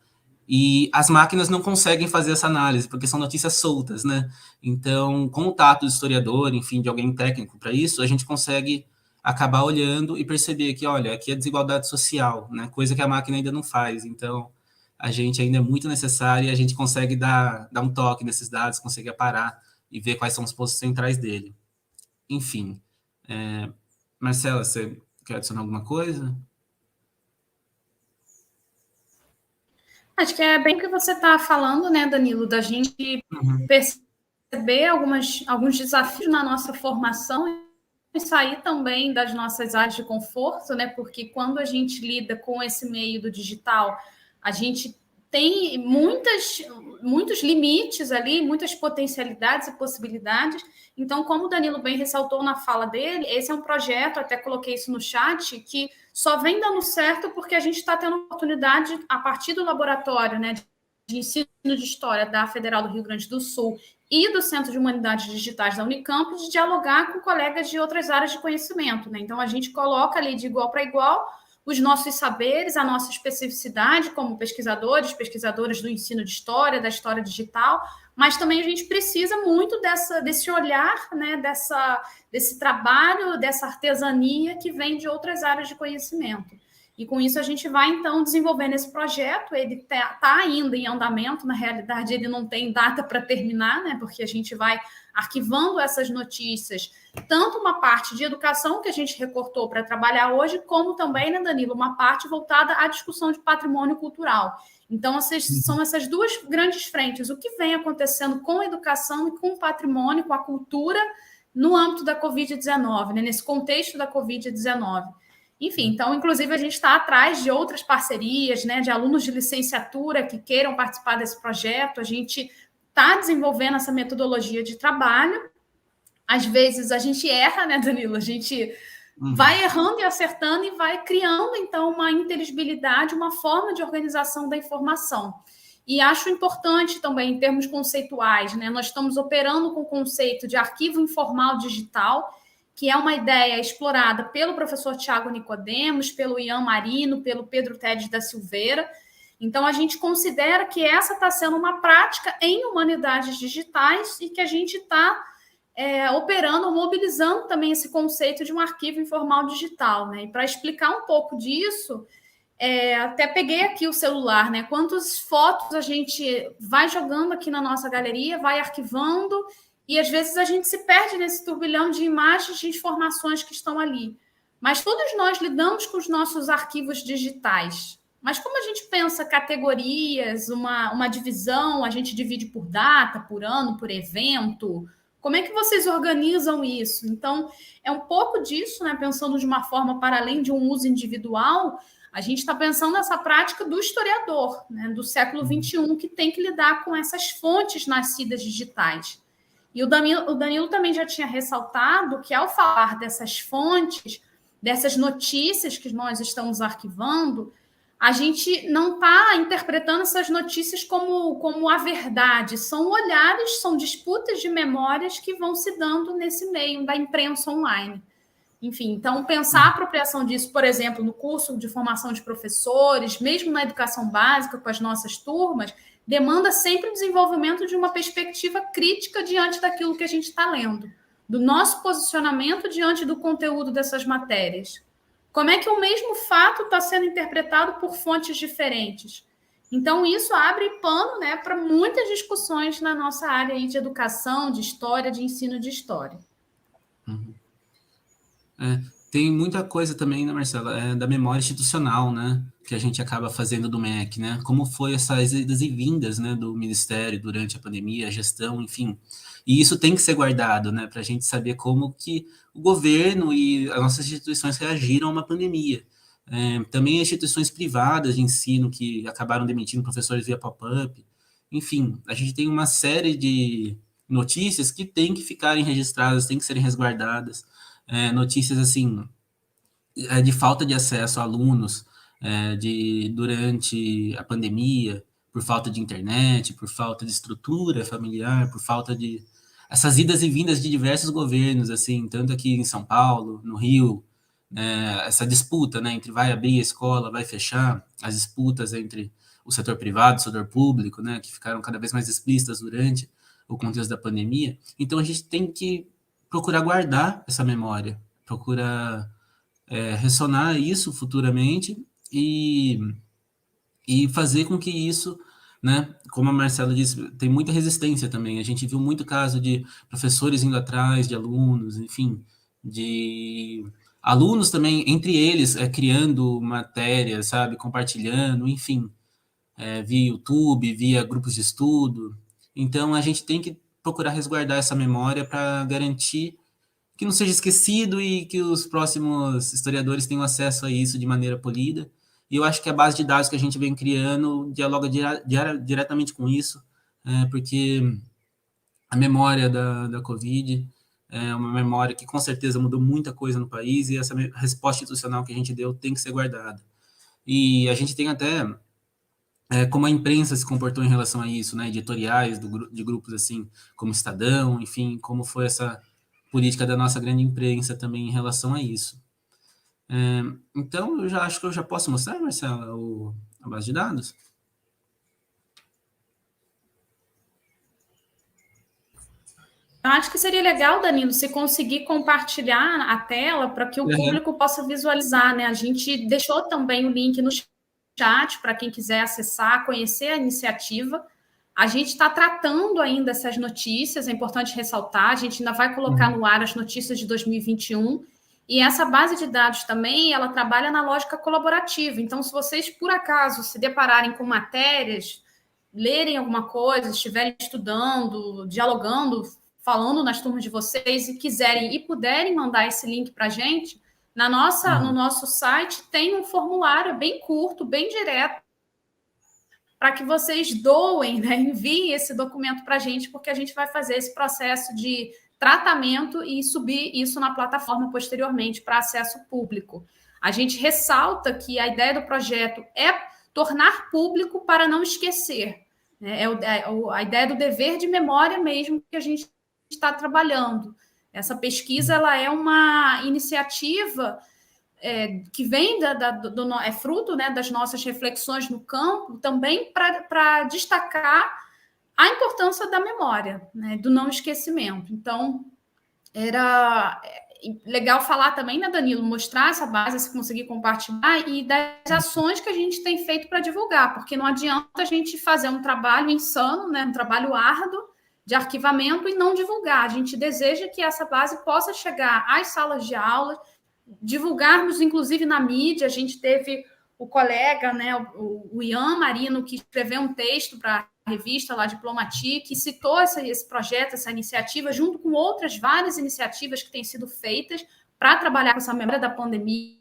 E as máquinas não conseguem fazer essa análise, porque são notícias soltas, né? Então, com o tato do historiador, enfim, de alguém técnico para isso, a gente consegue acabar olhando e perceber que, olha, aqui é desigualdade social, né? Coisa que a máquina ainda não faz. Então, a gente ainda é muito necessário e a gente consegue dar um toque nesses dados, conseguir parar e ver quais são os pontos centrais dele. Enfim. Marcela, você quer adicionar alguma coisa? Acho que é bem o que você está falando, né, Danilo, da gente perceber alguns desafios na nossa formação e sair também das nossas áreas de conforto, né, porque quando a gente lida com esse meio do digital, a gente tem muitos limites ali, muitas potencialidades e possibilidades. Então, como o Danilo bem ressaltou na fala dele, esse é um projeto, até coloquei isso no chat, que só vem dando certo porque a gente está tendo oportunidade, a partir do laboratório, né, de ensino de história da Federal do Rio Grande do Sul e do Centro de Humanidades Digitais da Unicamp, de dialogar com colegas de outras áreas de conhecimento, né? Então, a gente coloca ali de igual para igual os nossos saberes, a nossa especificidade como pesquisadores, pesquisadoras do ensino de história, da história digital, mas também a gente precisa muito desse olhar, né, desse trabalho, dessa artesania que vem de outras áreas de conhecimento. E com isso a gente vai, então, desenvolvendo esse projeto. Ele está ainda em andamento, na realidade ele não tem data para terminar, né, porque a gente vai arquivando essas notícias, tanto uma parte de educação que a gente recortou para trabalhar hoje, como também, né, Danilo, uma parte voltada à discussão de patrimônio cultural. Então, são essas duas grandes frentes. O que vem acontecendo com a educação e com o patrimônio, com a cultura, no âmbito da Covid-19, né, nesse contexto da Covid-19. Enfim, então, inclusive, a gente está atrás de outras parcerias, né, de alunos de licenciatura que queiram participar desse projeto. A gente está desenvolvendo essa metodologia de trabalho. Às vezes a gente erra, né, Danilo? A gente vai errando e acertando e vai criando, então, uma inteligibilidade, uma forma de organização da informação. E acho importante também, em termos conceituais, né, nós estamos operando com o conceito de arquivo informal digital, que é uma ideia explorada pelo professor Tiago Nicodemos, pelo Ian Marino, pelo Pedro Tedes da Silveira, Então, a gente considera que essa está sendo uma prática em humanidades digitais e que a gente está operando, mobilizando também esse conceito de um arquivo informal digital, né? E para explicar um pouco disso, até peguei aqui o celular, né? Quantas fotos a gente vai jogando aqui na nossa galeria, vai arquivando, e às vezes a gente se perde nesse turbilhão de imagens, de informações que estão ali. Mas todos nós lidamos com os nossos arquivos digitais. Mas como a gente pensa categorias, uma divisão, a gente divide por data, por ano, por evento, como é que vocês organizam isso? Então, é um pouco disso, né? Pensando de uma forma para além de um uso individual, a gente está pensando nessa prática do historiador, né, do século XXI, que tem que lidar com essas fontes nascidas digitais. E o Danilo também já tinha ressaltado que, ao falar dessas fontes, dessas notícias que nós estamos arquivando, a gente não está interpretando essas notícias como a verdade. São olhares, são disputas de memórias que vão se dando nesse meio da imprensa online. Enfim, então, pensar a apropriação disso, por exemplo, no curso de formação de professores, mesmo na educação básica com as nossas turmas, demanda sempre o desenvolvimento de uma perspectiva crítica diante daquilo que a gente está lendo, do nosso posicionamento diante do conteúdo dessas matérias. Como é que o mesmo fato está sendo interpretado por fontes diferentes? Então, isso abre pano, né, para muitas discussões na nossa área aí de educação, de história, de ensino de história. Uhum. Tem muita coisa também, né, Marcela, da memória institucional, né, que a gente acaba fazendo do MEC, né, como foi essas idas e vindas, né, do Ministério durante a pandemia, a gestão, enfim, e isso tem que ser guardado, né, para a gente saber como que o governo e as nossas instituições reagiram a uma pandemia. Também instituições privadas de ensino que acabaram demitindo professores via pop-up, enfim, a gente tem uma série de notícias que tem que ficarem registradas, tem que serem resguardadas. Notícias assim de falta de acesso a alunos durante a pandemia, por falta de internet, por falta de estrutura familiar, por falta de essas idas e vindas de diversos governos, assim, tanto aqui em São Paulo, no Rio, essa disputa, né, entre vai abrir a escola, vai fechar, as disputas entre o setor privado, o setor público, né, que ficaram cada vez mais explícitas durante o contexto da pandemia. Então a gente tem que procurar guardar essa memória, procurar ressonar isso futuramente e fazer com que isso, né, como a Marcela disse, tem muita resistência também. A gente viu muito caso de professores indo atrás de alunos, enfim, de alunos também, entre eles, criando matéria, sabe, compartilhando, enfim, via YouTube, via grupos de estudo. Então, a gente tem que procurar resguardar essa memória para garantir que não seja esquecido e que os próximos historiadores tenham acesso a isso de maneira polida. E eu acho que a base de dados que a gente vem criando dialoga diretamente com isso, porque a memória da Covid é uma memória que com certeza mudou muita coisa no país e essa resposta institucional que a gente deu tem que ser guardada. E a gente tem até como a imprensa se comportou em relação a isso, né? Editoriais de grupos assim como Estadão, enfim, como foi essa política da nossa grande imprensa também em relação a isso. Então, eu já acho que eu já posso mostrar, Marcela, a base de dados? Eu acho que seria legal, Danilo, se conseguir compartilhar a tela para que o público possa visualizar, né? A gente deixou também o link no chat para quem quiser acessar, conhecer a iniciativa. A gente está tratando ainda essas notícias, é importante ressaltar, a gente ainda vai colocar no ar as notícias de 2021, e essa base de dados também, ela trabalha na lógica colaborativa. Então, se vocês, por acaso, se depararem com matérias, lerem alguma coisa, estiverem estudando, dialogando, falando nas turmas de vocês e quiserem e puderem mandar esse link para a gente, no nosso site tem um formulário bem curto, bem direto, para que vocês doem, né, enviem esse documento para a gente, porque a gente vai fazer esse processo de tratamento e subir isso na plataforma posteriormente para acesso público. A gente ressalta que a ideia do projeto é tornar público para não esquecer. Né? A ideia do dever de memória mesmo que a gente está trabalhando. Essa pesquisa ela é uma iniciativa que vem é fruto, né, das nossas reflexões no campo, também para destacar a importância da memória, né, do não esquecimento. Então, era legal falar também, né, Danilo, mostrar essa base, se conseguir compartilhar, e das ações que a gente tem feito para divulgar, porque não adianta a gente fazer um trabalho insano, né, um trabalho árduo de arquivamento e não divulgar. A gente deseja que essa base possa chegar às salas de aula, divulgarmos, inclusive, na mídia. A gente teve o colega, né, o Ian Marino, que escreveu um texto para a revista lá, Diplomatia, que citou esse projeto, essa iniciativa, junto com outras várias iniciativas que têm sido feitas para trabalhar com essa memória da pandemia.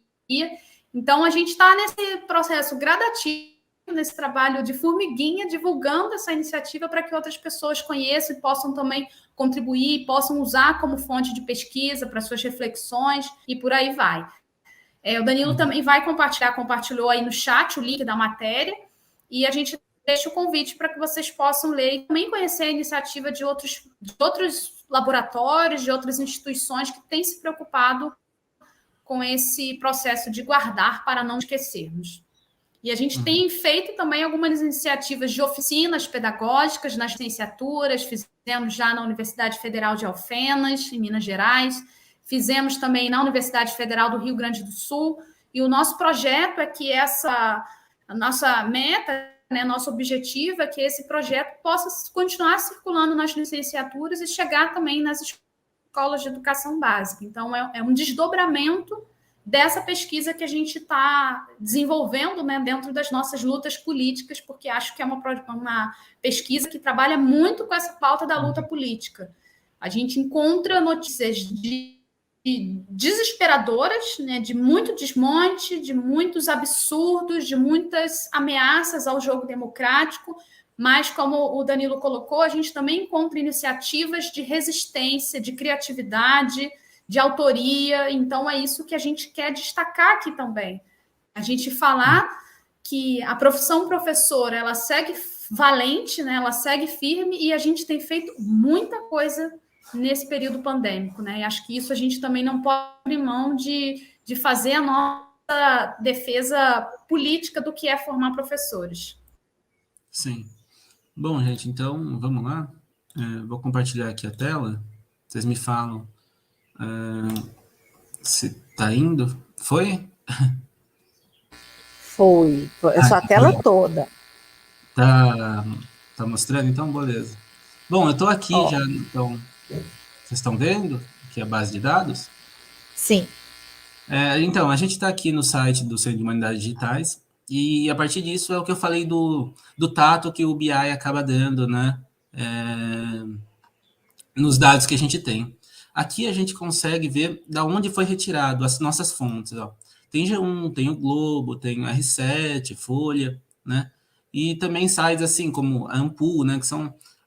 Então, a gente está nesse processo gradativo, nesse trabalho de formiguinha, divulgando essa iniciativa para que outras pessoas conheçam e possam também contribuir, possam usar como fonte de pesquisa para suas reflexões e por aí vai. O Danilo também vai compartilhou aí no chat o link da matéria, e a gente deixa o convite para que vocês possam ler e também conhecer a iniciativa de outros laboratórios, de outras instituições que têm se preocupado com esse processo de guardar para não esquecermos. E a gente tem feito também algumas iniciativas de oficinas pedagógicas nas licenciaturas, fizemos já na Universidade Federal de Alfenas, em Minas Gerais, fizemos também na Universidade Federal do Rio Grande do Sul, e o nosso projeto é que a nossa meta, né, nosso objetivo é que esse projeto possa continuar circulando nas licenciaturas e chegar também nas escolas de educação básica. Então, é um desdobramento dessa pesquisa que a gente está desenvolvendo, né, dentro das nossas lutas políticas, porque acho que é uma pesquisa que trabalha muito com essa pauta da luta política. A gente encontra notícias desesperadoras, né, de muito desmonte, de muitos absurdos, de muitas ameaças ao jogo democrático, mas, como o Danilo colocou, a gente também encontra iniciativas de resistência, de criatividade, de autoria. Então, é isso que a gente quer destacar aqui também. A gente falar que a profissão professora, ela segue valente, né? Ela segue firme, e a gente tem feito muita coisa nesse período pandêmico, né? E acho que isso a gente também não pode abrir mão de fazer a nossa defesa política do que é formar professores. Sim. Bom, gente, então, vamos lá. Vou compartilhar aqui a tela. Vocês me falam se tá indo. Foi? Foi. É só a tela toda. Tá mostrando? Então, beleza. Bom, eu estou aqui já, então... Vocês estão vendo aqui a base de dados? Sim. Então, a gente está aqui no site do Centro de Humanidades Digitais, e a partir disso é o que eu falei do tato que o BI acaba dando, né? Nos dados que a gente tem. Aqui a gente consegue ver da onde foi retirado as nossas fontes. Ó. Tem G1, tem o Globo, tem o R7, Folha, né? E também sites assim como a Ampul, né? Que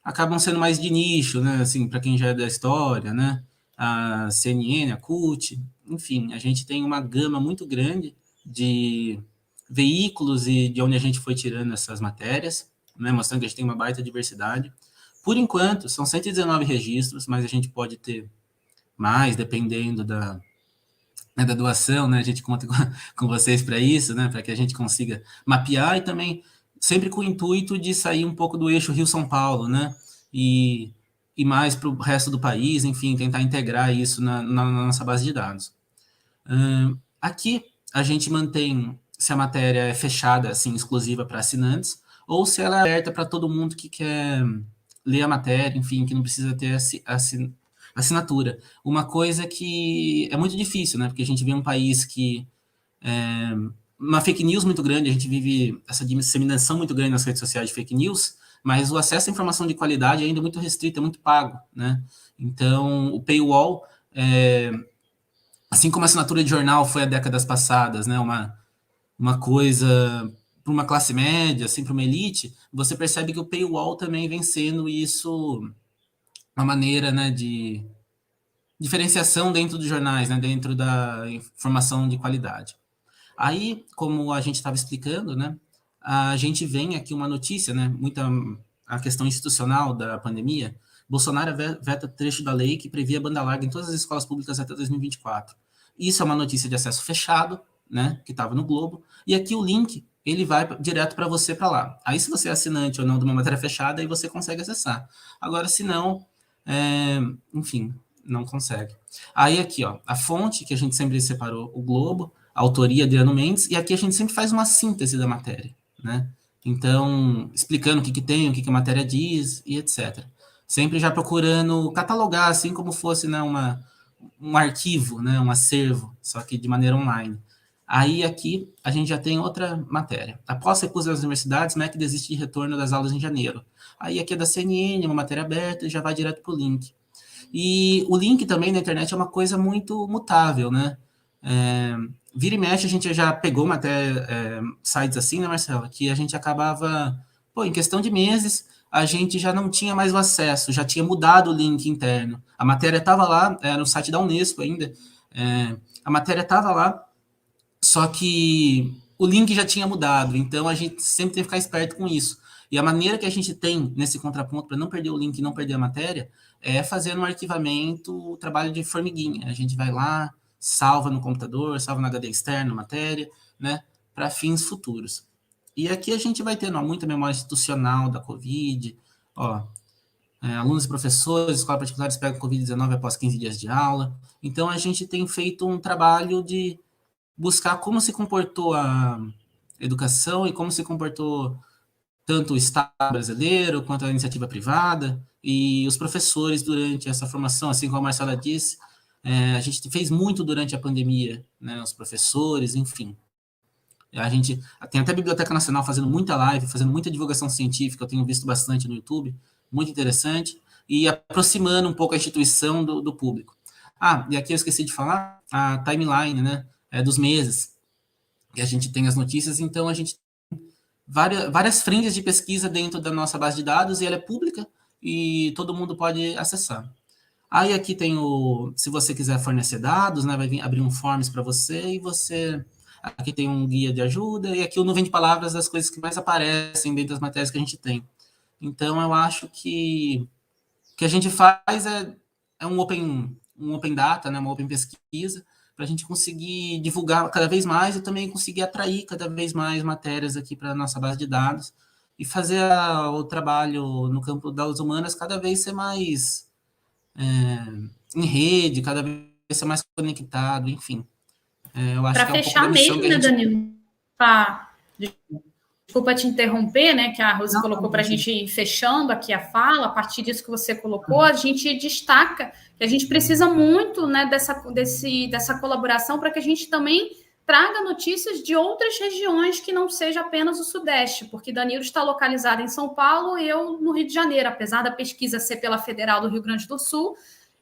acabam sendo mais de nicho, né? Assim, para quem já é da história, né? A CNN, a CUT, enfim, a gente tem uma gama muito grande de veículos e de onde a gente foi tirando essas matérias, né? Mostrando que a gente tem uma baita diversidade. Por enquanto, são 119 registros, mas a gente pode ter mais, dependendo da doação, né? A gente conta com vocês para isso, né? Para que a gente consiga mapear, e também sempre com o intuito de sair um pouco do eixo Rio-São Paulo, né? E mais para o resto do país, enfim, tentar integrar isso na nossa base de dados. Aqui, a gente mantém se a matéria é fechada, assim, exclusiva para assinantes, ou se ela é aberta para todo mundo que quer ler a matéria, enfim, que não precisa ter assinatura. Uma coisa que é muito difícil, né? Porque a gente vê um país que... uma fake news muito grande, a gente vive essa disseminação muito grande nas redes sociais de fake news, mas o acesso à informação de qualidade ainda é muito restrito, é muito pago, né? Então, o paywall, assim como a assinatura de jornal foi há décadas passadas, né? Uma coisa para uma classe média, assim, para uma elite, você percebe que o paywall também vem sendo isso, uma maneira, né, de diferenciação dentro dos jornais, né, dentro da informação de qualidade. Aí, como a gente estava explicando, né, a gente vem aqui uma notícia, né, a questão institucional da pandemia. Bolsonaro veta trecho da lei que previa banda larga em todas as escolas públicas até 2024. Isso é uma notícia de acesso fechado, né, que estava no Globo, e aqui o link, ele vai direto para você para lá. Aí, se você é assinante ou não de uma matéria fechada, aí você consegue acessar. Agora, se não, enfim, não consegue. Aí, aqui, ó, a fonte, que a gente sempre separou, o Globo, a autoria de Adriano Mendes, e aqui a gente sempre faz uma síntese da matéria, né? Então, explicando o que tem, o que a matéria diz, e etc. Sempre já procurando catalogar, assim como fosse, né, um arquivo, né, um acervo, só que de maneira online. Aí, aqui, a gente já tem outra matéria. Após recurso das universidades, MEC desiste de retorno das aulas em janeiro. Aí, aqui é da CNN, uma matéria aberta, e já vai direto para o link. E o link também na internet é uma coisa muito mutável, né? Vira e mexe, a gente já pegou até sites assim, né, Marcela? Que a gente acabava... em questão de meses, a gente já não tinha mais o acesso, já tinha mudado o link interno. A matéria estava lá, era no site da Unesco ainda, a matéria estava lá, só que o link já tinha mudado, então a gente sempre tem que ficar esperto com isso. E a maneira que a gente tem nesse contraponto para não perder o link e não perder a matéria é fazer um arquivamento, trabalho de formiguinha. A gente vai lá, salva no computador, salva no HD externo a matéria, né, para fins futuros. E aqui a gente vai tendo muita memória institucional da Covid, alunos e professores, escolas particulares pegam Covid-19 após 15 dias de aula. Então, a gente tem feito um trabalho de buscar como se comportou a educação e como se comportou tanto o Estado brasileiro quanto a iniciativa privada e os professores durante essa formação, assim como a Marcela disse, a gente fez muito durante a pandemia, né, os professores, enfim. A gente tem até a Biblioteca Nacional fazendo muita live, fazendo muita divulgação científica, eu tenho visto bastante no YouTube, muito interessante, e aproximando um pouco a instituição do público. E aqui eu esqueci de falar, a timeline, né, dos meses, que a gente tem as notícias, então a gente tem várias frentes de pesquisa dentro da nossa base de dados, e ela é pública, e todo mundo pode acessar. Aí aqui tem se você quiser fornecer dados, né, vai abrir um forms para você, e você... Aqui tem um guia de ajuda, e aqui o Nuvem de Palavras das coisas que mais aparecem dentro das matérias que a gente tem. Então, eu acho que o que a gente faz é um open data, né, uma open pesquisa, para a gente conseguir divulgar cada vez mais e também conseguir atrair cada vez mais matérias aqui para a nossa base de dados e fazer o trabalho no campo das humanas cada vez ser mais em rede, cada vez ser mais conectado, enfim. Eu acho que é um pouco da missão mesmo, que a gente... Danilo? Desculpa te interromper, né, que a Rose colocou para a gente ir fechando aqui a fala, a partir disso que você colocou, a gente destaca que a gente precisa muito, né, dessa colaboração para que a gente também traga notícias de outras regiões que não seja apenas o Sudeste, porque Danilo está localizado em São Paulo e eu no Rio de Janeiro, apesar da pesquisa ser pela Federal do Rio Grande do Sul,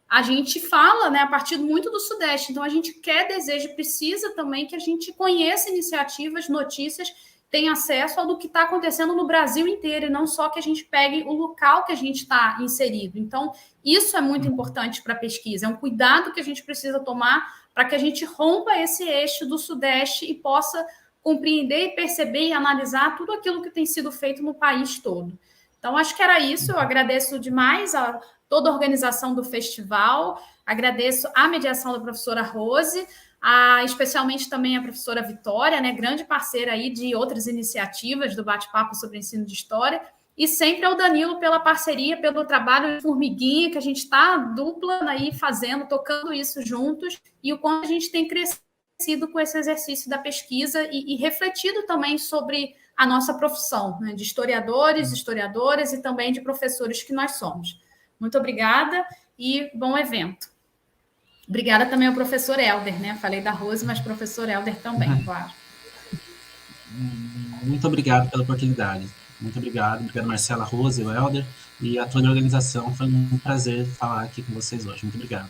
a gente fala, né, a partir muito do Sudeste, então a gente deseja, precisa também que a gente conheça iniciativas, notícias, tenha acesso ao do que está acontecendo no Brasil inteiro, e não só que a gente pegue o local que a gente está inserido. Então, isso é muito importante para a pesquisa, é um cuidado que a gente precisa tomar para que a gente rompa esse eixo do Sudeste e possa compreender, perceber e analisar tudo aquilo que tem sido feito no país todo. Então, acho que era isso, eu agradeço demais a toda a organização do festival, agradeço a mediação da professora Rose, especialmente também a professora Vitória, né, grande parceira aí de outras iniciativas do bate-papo sobre ensino de história, e sempre ao Danilo pela parceria, pelo trabalho de formiguinha, que a gente está dupla aí fazendo, tocando isso juntos, e o quanto a gente tem crescido com esse exercício da pesquisa e refletido também sobre a nossa profissão, né, de historiadores, historiadoras e também de professores que nós somos. Muito obrigada e bom evento. Obrigada também ao professor Helder, né? Falei da Rose, mas professor Helder também, claro. Muito obrigado pela oportunidade. Muito obrigado. Obrigado, Marcela, Rose, o Helder e a toda a organização. Foi um prazer falar aqui com vocês hoje. Muito obrigado.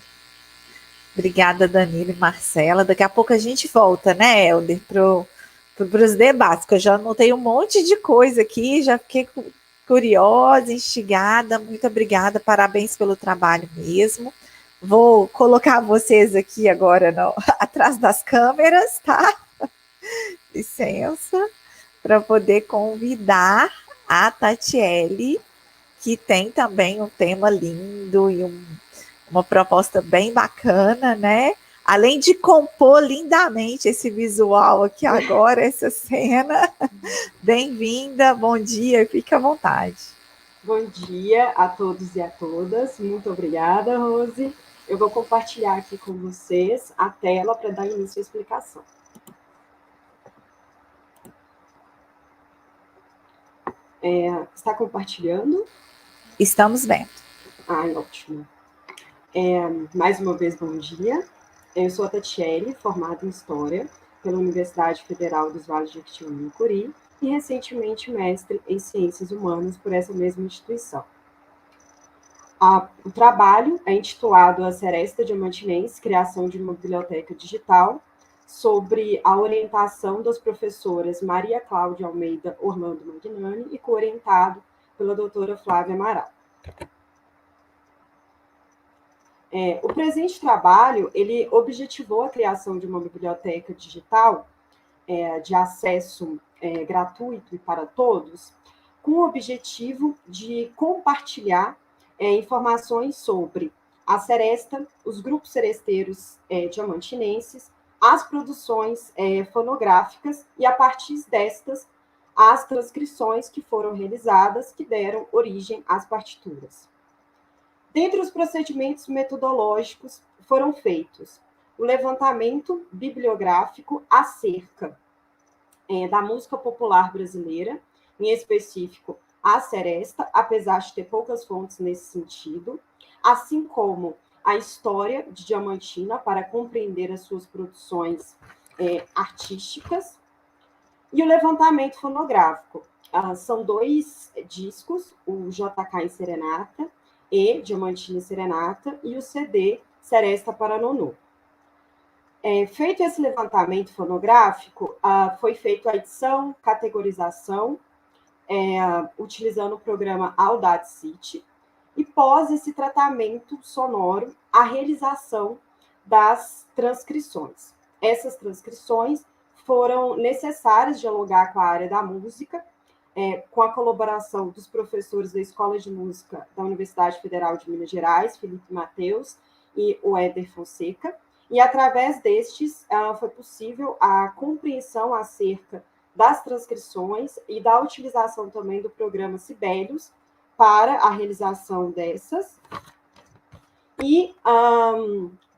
Obrigada, Danilo e Marcela. Daqui a pouco a gente volta, né, Helder, para os debates, que eu já anotei um monte de coisa aqui, já fiquei curiosa, instigada. Muito obrigada, parabéns pelo trabalho mesmo. Vou colocar vocês aqui agora atrás das câmeras, tá? Licença, para poder convidar a Tatiele, que tem também um tema lindo e uma proposta bem bacana, né? além de compor lindamente esse visual aqui agora, essa cena, bem-vinda, bom dia, fique à vontade. Bom dia a todos e a todas, muito obrigada, Rose. Eu vou compartilhar aqui com vocês a tela para dar início à explicação. Está compartilhando? Estamos vendo. Ótimo. Mais uma vez, bom dia. Eu sou a Tatiele, formada em História pela Universidade Federal dos Vales de Jequitinhonha e Curi, e recentemente mestre em Ciências Humanas por essa mesma instituição. O trabalho é intitulado A Seresta Diamantinense, Criação de uma Biblioteca Digital, sobre a orientação das professoras Maria Cláudia Almeida Orlando Magnani e co-orientado pela doutora Flávia Amaral. O presente trabalho, ele objetivou a criação de uma biblioteca digital de acesso gratuito e para todos, com o objetivo de compartilhar informações sobre a seresta, os grupos seresteiros diamantinenses, as produções fonográficas e, a partir destas, as transcrições que foram realizadas, que deram origem às partituras. Dentre os procedimentos metodológicos foram feitos o levantamento bibliográfico acerca da música popular brasileira, em específico a seresta, apesar de ter poucas fontes nesse sentido, assim como a história de Diamantina para compreender as suas produções artísticas, e o levantamento fonográfico. São 2 discos, o JK em Serenata e Diamantina em Serenata, e o CD Seresta para Nonô. Feito esse levantamento fonográfico, foi feita a edição, categorização, utilizando o programa Audacity, e pós esse tratamento sonoro, a realização das transcrições. Essas transcrições foram necessárias dialogar com a área da música, com a colaboração dos professores da Escola de Música da Universidade Federal de Minas Gerais, Felipe Mateus e o Éder Fonseca, e através destes foi possível a compreensão acerca das transcrições e da utilização também do programa Sibelius para a realização dessas, e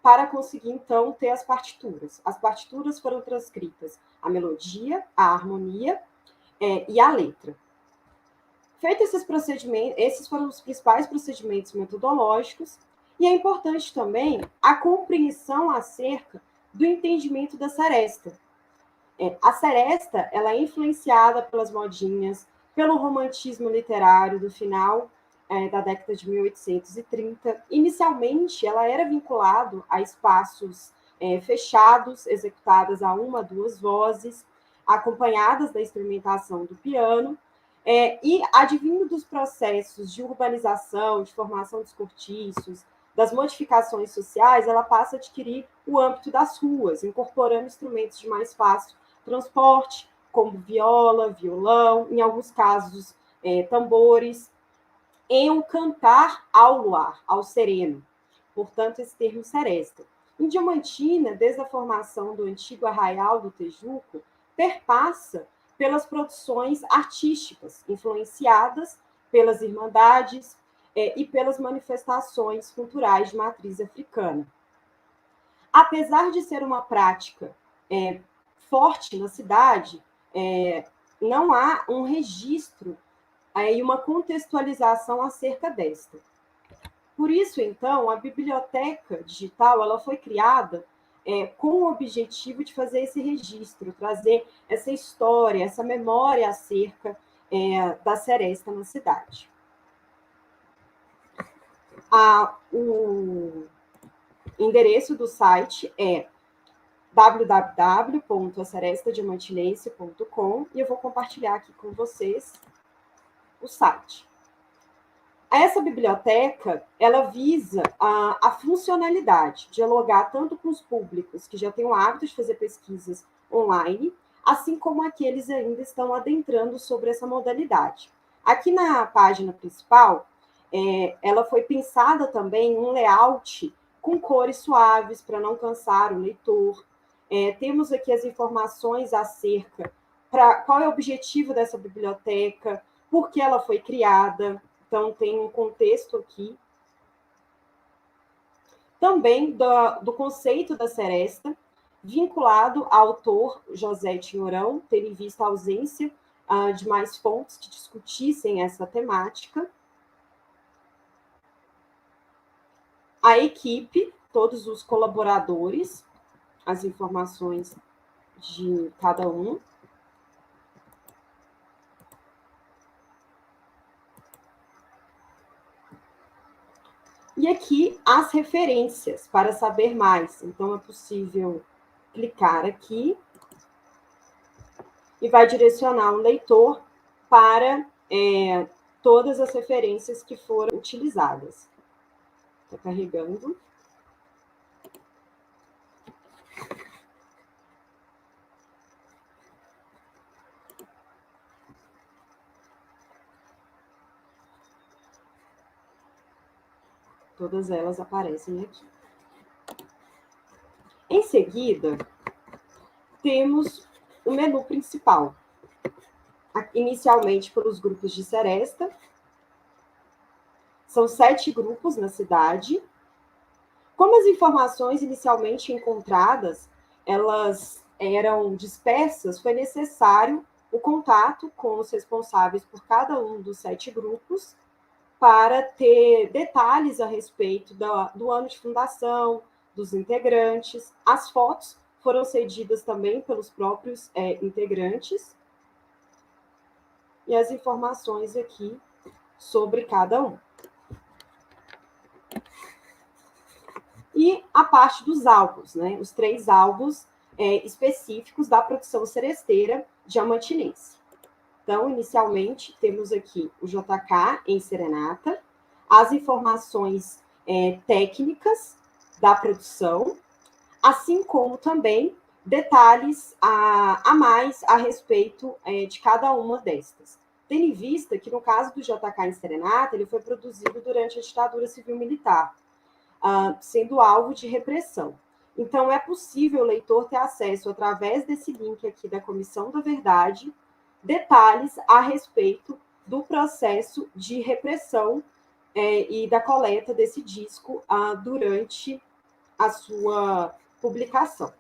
para conseguir, então, ter as partituras. As partituras foram transcritas a melodia, a harmonia e a letra. Feito esses procedimentos, esses foram os principais procedimentos metodológicos, e é importante também a compreensão acerca do entendimento da seresta. A seresta, ela é influenciada pelas modinhas, pelo romantismo literário do final da década de 1830. Inicialmente, ela era vinculada a espaços fechados, executadas a 1 a 2 vozes, acompanhadas da instrumentação do piano, e advindo dos processos de urbanização, de formação dos cortiços, das modificações sociais, ela passa a adquirir o âmbito das ruas, incorporando instrumentos de mais fácil transporte, como viola, violão, em alguns casos tambores, em um cantar ao luar, ao sereno. Portanto, esse termo seresta. Em Diamantina, desde a formação do antigo Arraial do Tejuco, perpassa pelas produções artísticas, influenciadas pelas irmandades e pelas manifestações culturais de matriz africana. Apesar de ser uma prática forte na cidade, não há um registro e uma contextualização acerca desta. Por isso, então, a biblioteca digital ela foi criada com o objetivo de fazer esse registro, trazer essa história, essa memória acerca da seresta na cidade. O endereço do site é www.aserestadiamantinense.com, e eu vou compartilhar aqui com vocês o site. Essa biblioteca, ela visa a funcionalidade, dialogar tanto com os públicos que já têm o hábito de fazer pesquisas online, assim como aqueles que ainda estão adentrando sobre essa modalidade. Aqui na página principal, ela foi pensada também um layout com cores suaves para não cansar o leitor. Temos aqui as informações acerca para qual é o objetivo dessa biblioteca, por que ela foi criada. Então, tem um contexto aqui. Também do conceito da seresta, vinculado ao autor José Tinhorão, tendo em vista a ausência de mais fontes que discutissem essa temática. A equipe, todos os colaboradores, as informações de cada um. E aqui as referências para saber mais. Então, é possível clicar aqui e vai direcionar o leitor para todas as referências que foram utilizadas. Está carregando. Todas elas aparecem aqui. Em seguida, temos o menu principal. Inicialmente pelos grupos de seresta. São 7 grupos na cidade. Como as informações inicialmente encontradas, elas eram dispersas, foi necessário o contato com os responsáveis por cada um dos 7 grupos para ter detalhes a respeito do ano de fundação, dos integrantes. As fotos foram cedidas também pelos próprios integrantes. E as informações aqui sobre cada um. E a parte dos álbuns, né? Os 3 álbuns específicos da produção seresteira diamantinense. Então, inicialmente, temos aqui o JK em serenata, as informações técnicas da produção, assim como também detalhes a mais a respeito de cada uma destas. Tendo em vista que, no caso do JK em serenata, ele foi produzido durante a ditadura civil-militar, sendo alvo de repressão. Então, é possível o leitor ter acesso, através desse link aqui da Comissão da Verdade, detalhes a respeito do processo de repressão e da coleta desse disco durante a sua publicação.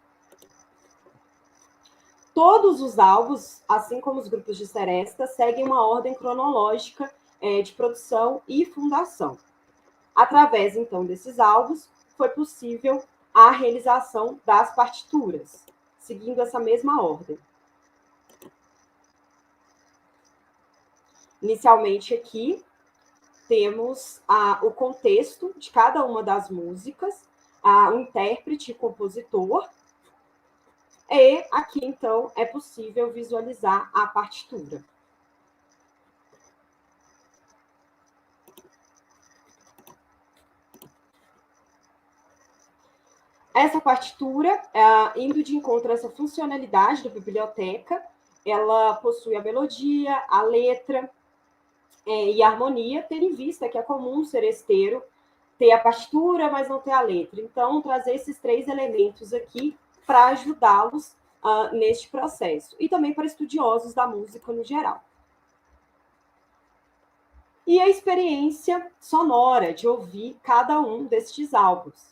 Todos os álbuns, assim como os grupos de seresta, seguem uma ordem cronológica de produção e fundação. Através, então, desses álbuns, foi possível a realização das partituras, seguindo essa mesma ordem. Inicialmente, aqui, temos o contexto de cada uma das músicas, o intérprete e compositor, e aqui, então, é possível visualizar a partitura. Essa partitura, indo de encontro a essa funcionalidade da biblioteca, ela possui a melodia, a letra e a harmonia, tendo em vista que é comum o seresteiro ter a partitura, mas não ter a letra. Então, trazer esses 3 elementos aqui para ajudá-los neste processo. E também para estudiosos da música no geral. E a experiência sonora de ouvir cada um destes álbuns,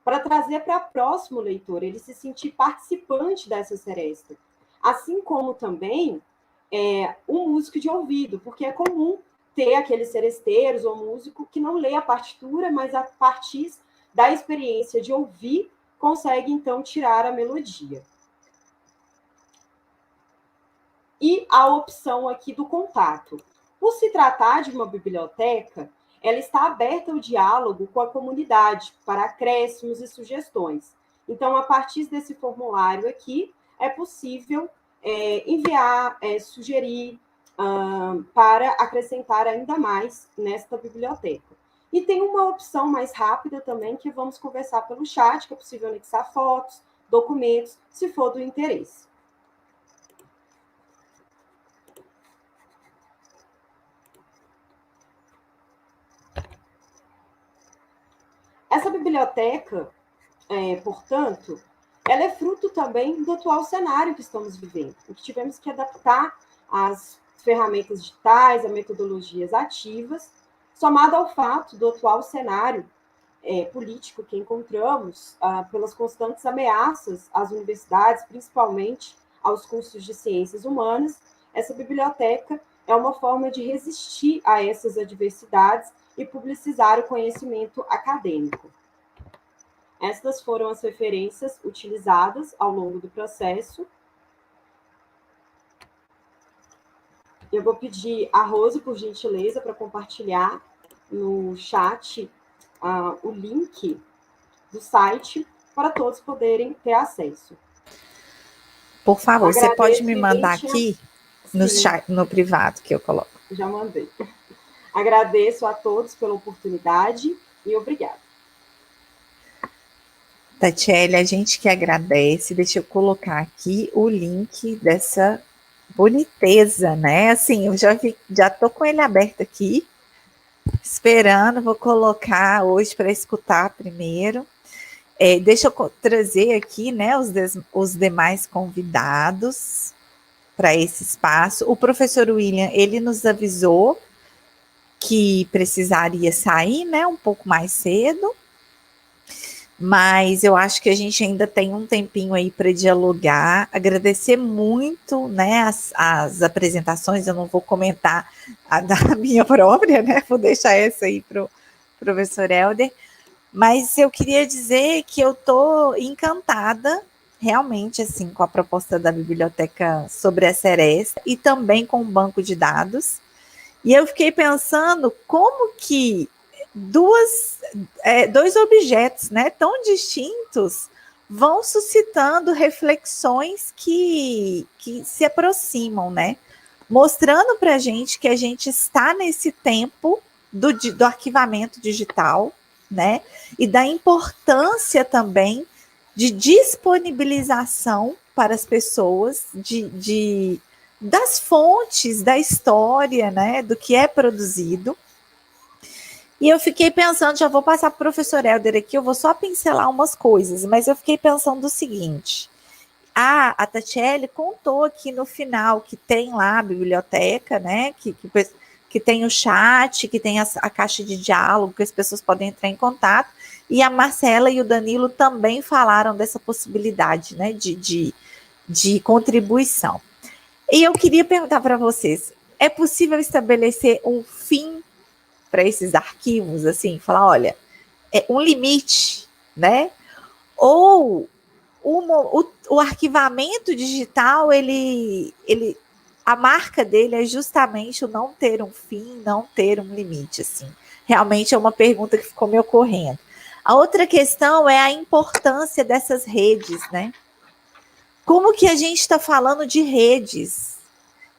para trazer para o próximo leitor, ele se sentir participante dessa seresta. Assim como também um músico de ouvido, porque é comum ter aqueles seresteiros ou músico que não lê a partitura, mas a partir da experiência de ouvir, consegue, então, tirar a melodia. E a opção aqui do contato. Por se tratar de uma biblioteca, ela está aberta ao diálogo com a comunidade para acréscimos e sugestões. Então, a partir desse formulário aqui, é possível enviar, sugerir, para acrescentar ainda mais nesta biblioteca. E tem uma opção mais rápida também, que vamos conversar pelo chat, que é possível anexar fotos, documentos, se for do interesse. Essa biblioteca, portanto, ela é fruto também do atual cenário que estamos vivendo, em que tivemos que adaptar as ferramentas digitais, a metodologias ativas, somado ao fato do atual cenário político que encontramos pelas constantes ameaças às universidades, principalmente aos cursos de ciências humanas. Essa biblioteca é uma forma de resistir a essas adversidades e publicizar o conhecimento acadêmico. Estas foram as referências utilizadas ao longo do processo. Eu vou pedir a Rose, por gentileza, para compartilhar no chat o link do site para todos poderem ter acesso. Por favor, você pode me mandar aqui no chat, no privado, que eu coloco. Já mandei. Agradeço a todos pela oportunidade e obrigada. Tatiele, a gente que agradece. Deixa eu colocar aqui o link dessa boniteza, né? Assim, eu já tô com ele aberto aqui, esperando, vou colocar hoje para escutar primeiro. Deixa eu trazer aqui, né, os demais convidados para esse espaço. O professor William, ele nos avisou que precisaria sair, né, um pouco mais cedo, mas eu acho que a gente ainda tem um tempinho aí para dialogar. Agradecer muito, né, as apresentações. Eu não vou comentar a da minha própria, né, vou deixar essa aí para o professor Helder, mas eu queria dizer que eu estou encantada, realmente, assim, com a proposta da biblioteca sobre a Seresta e também com o banco de dados. E eu fiquei pensando como que dois objetos, né, tão distintos vão suscitando reflexões que se aproximam, né, mostrando para a gente que a gente está nesse tempo do arquivamento digital, né, e da importância também de disponibilização para as pessoas das fontes, da história, né, do que é produzido. E eu fiquei pensando, já vou passar para o professor Helder aqui, eu vou só pincelar umas coisas, mas eu fiquei pensando o seguinte: a Tatiele contou aqui no final que tem lá a biblioteca, né, que tem o chat, que tem a caixa de diálogo, que as pessoas podem entrar em contato, e a Marcela e o Danilo também falaram dessa possibilidade, né, de contribuição. E eu queria perguntar para vocês, é possível estabelecer um fim para esses arquivos, assim, falar, olha, um limite, né? Ou o arquivamento digital, a marca dele é justamente o não ter um fim, não ter um limite, assim. Realmente é uma pergunta que ficou me ocorrendo. A outra questão é a importância dessas redes, né? Como que a gente está falando de redes?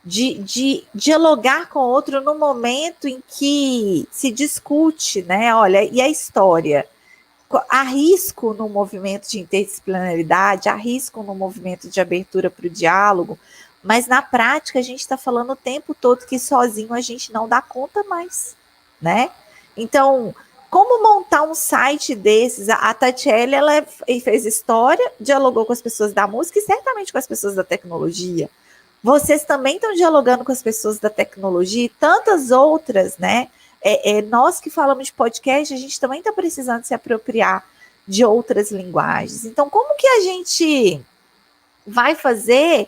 De dialogar com o outro no momento em que se discute, né? Olha, e a história? Há risco no movimento de interdisciplinaridade, há risco no movimento de abertura para o diálogo, mas na prática a gente está falando o tempo todo que sozinho a gente não dá conta mais, né? Então, como montar um site desses? A Tatiele, ela fez história, dialogou com as pessoas da música e certamente com as pessoas da tecnologia. Vocês também estão dialogando com as pessoas da tecnologia e tantas outras, né? Nós que falamos de podcast, a gente também está precisando se apropriar de outras linguagens. Então, como que a gente vai fazer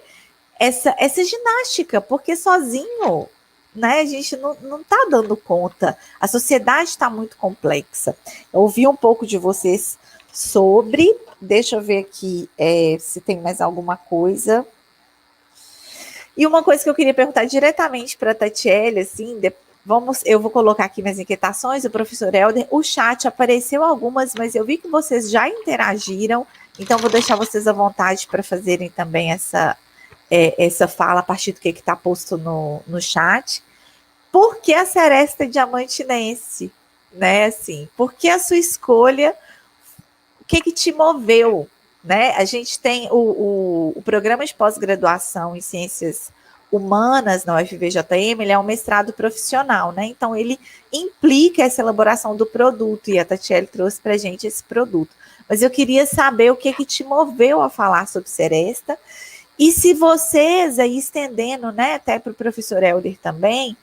essa ginástica? Porque sozinho, né, a gente não está dando conta. A sociedade está muito complexa. Eu ouvi um pouco de vocês sobre... Deixa eu ver aqui se tem mais alguma coisa... E uma coisa que eu queria perguntar diretamente para a Tatiele, assim, eu vou colocar aqui minhas inquietações, o professor Helder, o chat apareceu algumas, mas eu vi que vocês já interagiram, então vou deixar vocês à vontade para fazerem também essa fala a partir do que está posto no chat. Por que a Seresta Diamantinense? Né, assim, por que a sua escolha? O que te moveu? Né? A gente tem o programa de pós-graduação em Ciências Humanas na UFVJM, ele é um mestrado profissional, né? Então, ele implica essa elaboração do produto, e a Tatiele trouxe para a gente esse produto. Mas eu queria saber o que te moveu a falar sobre Seresta, e se vocês, aí estendendo, né, até para o professor Helder também,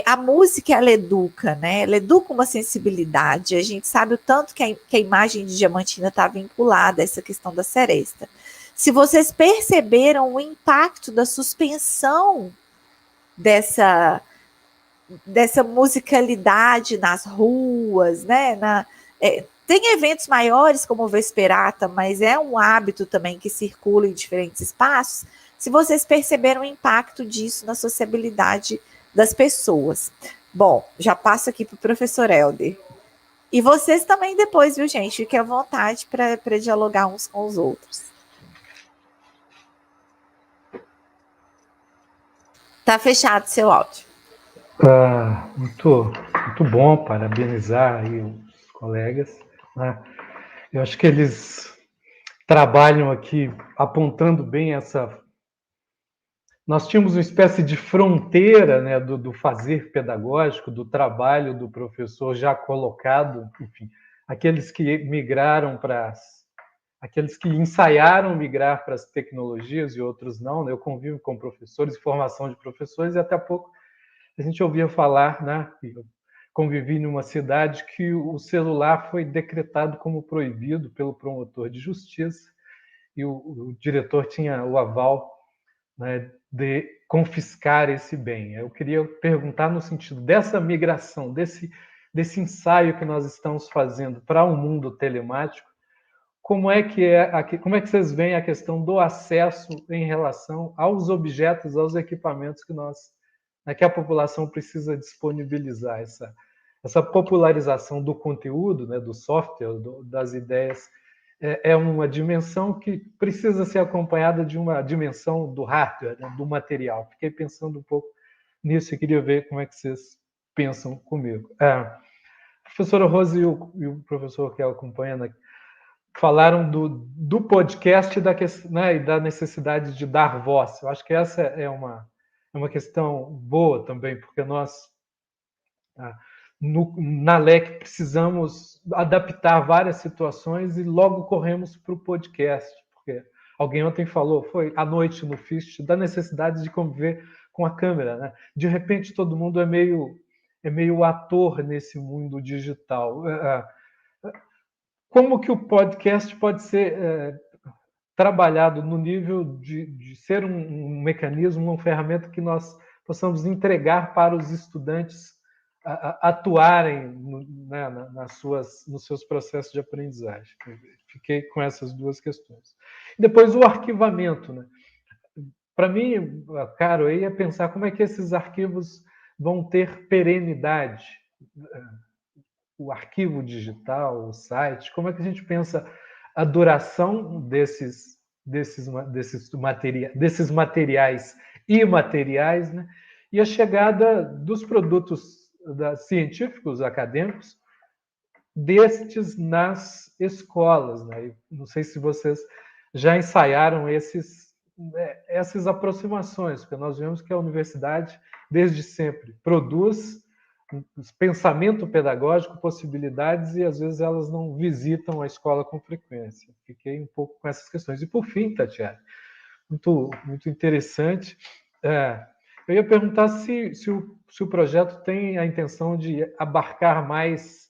a música, ela educa, né? Ela educa uma sensibilidade. A gente sabe o tanto que a imagem de Diamantina está vinculada a essa questão da Seresta. Se vocês perceberam o impacto da suspensão dessa musicalidade nas ruas, né? Tem eventos maiores como o Vesperata, mas é um hábito também que circula em diferentes espaços. Se vocês perceberam o impacto disso na sociabilidade das pessoas. Bom, já passo aqui para o professor Helder. E vocês também depois, viu, gente? Fiquem à vontade para dialogar uns com os outros. Tá fechado seu áudio. Muito bom, parabenizar aí os colegas, né? Eu acho que eles trabalham aqui apontando bem essa... Nós tínhamos uma espécie de fronteira, né, do fazer pedagógico, do trabalho do professor já colocado, enfim, aqueles que migraram aqueles que ensaiaram migrar para as tecnologias e outros não, né? Eu convivo com professores, formação de professores, e até há pouco a gente ouvia falar, né? Eu convivi numa cidade que o celular foi decretado como proibido pelo promotor de justiça, e o diretor tinha o aval, né, de confiscar esse bem. Eu queria perguntar no sentido dessa migração, desse ensaio que nós estamos fazendo para um mundo telemático, como é que vocês veem a questão do acesso em relação aos objetos, aos equipamentos que a população precisa disponibilizar, essa popularização do conteúdo, né, do software, das ideias, é uma dimensão que precisa ser acompanhada de uma dimensão do hardware, né, do material. Fiquei pensando um pouco nisso e queria ver como é que vocês pensam comigo. A professora Rose e o professor que ela acompanha falaram do podcast e da necessidade de dar voz. Eu acho que essa é uma questão boa também, porque nós, na LEC, precisamos adaptar várias situações e logo corremos para o podcast, porque alguém ontem falou, foi à noite no FIST, da necessidade de conviver com a câmera, né? De repente, todo mundo é meio ator nesse mundo digital. Como que o podcast pode ser trabalhado no nível de ser um mecanismo, uma ferramenta que nós possamos entregar para os estudantes atuarem né, nos seus processos de aprendizagem? Fiquei com essas duas questões. Depois, o arquivamento, né? Para mim, caro, aí é pensar como é que esses arquivos vão ter perenidade. O arquivo digital, o site, como é que a gente pensa a duração desses materiais imateriais, né? E a chegada dos produtos científicos, acadêmicos, destes nas escolas, né? Não sei se vocês já ensaiaram essas aproximações, porque nós vemos que a universidade, desde sempre, produz pensamento pedagógico, possibilidades, e às vezes elas não visitam a escola com frequência. Fiquei um pouco com essas questões. E por fim, Tatiele, muito interessante, eu ia perguntar se o projeto tem a intenção de abarcar mais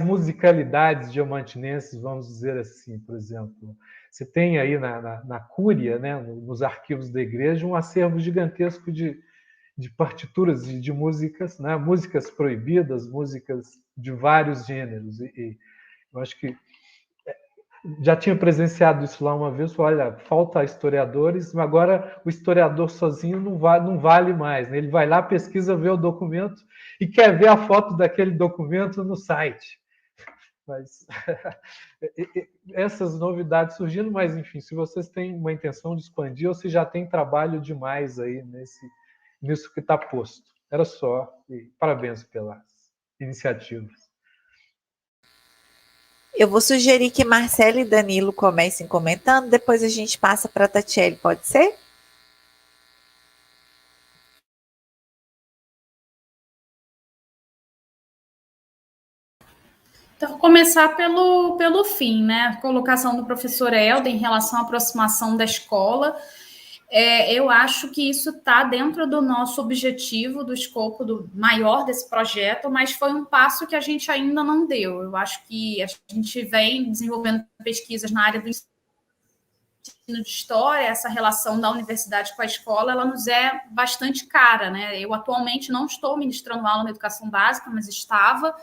musicalidades diamantinenses, vamos dizer assim, por exemplo. Você tem aí na Cúria, né, nos arquivos da igreja, um acervo gigantesco de partituras de músicas, né? Músicas proibidas, músicas de vários gêneros. E eu acho que já tinha presenciado isso lá uma vez. Olha, falta historiadores, mas agora o historiador sozinho não vale mais, né? Ele vai lá, pesquisa, vê o documento e quer ver a foto daquele documento no site. Mas essas novidades surgindo, mas enfim, se vocês têm uma intenção de expandir ou se já tem trabalho demais aí nisso que está posto. Era só. E parabéns pelas iniciativas. Eu vou sugerir que Marcelo e Danilo comecem comentando, depois a gente passa para a Tatiele, pode ser? Então, vou começar pelo fim, né? A colocação do professor Helder em relação à aproximação da escola. Eu acho que isso está dentro do nosso objetivo, do escopo maior desse projeto, mas foi um passo que a gente ainda não deu. Eu acho que a gente vem desenvolvendo pesquisas na área do ensino de história, essa relação da universidade com a escola, ela nos é bastante cara, né? Eu atualmente não estou ministrando aula na educação básica, mas estava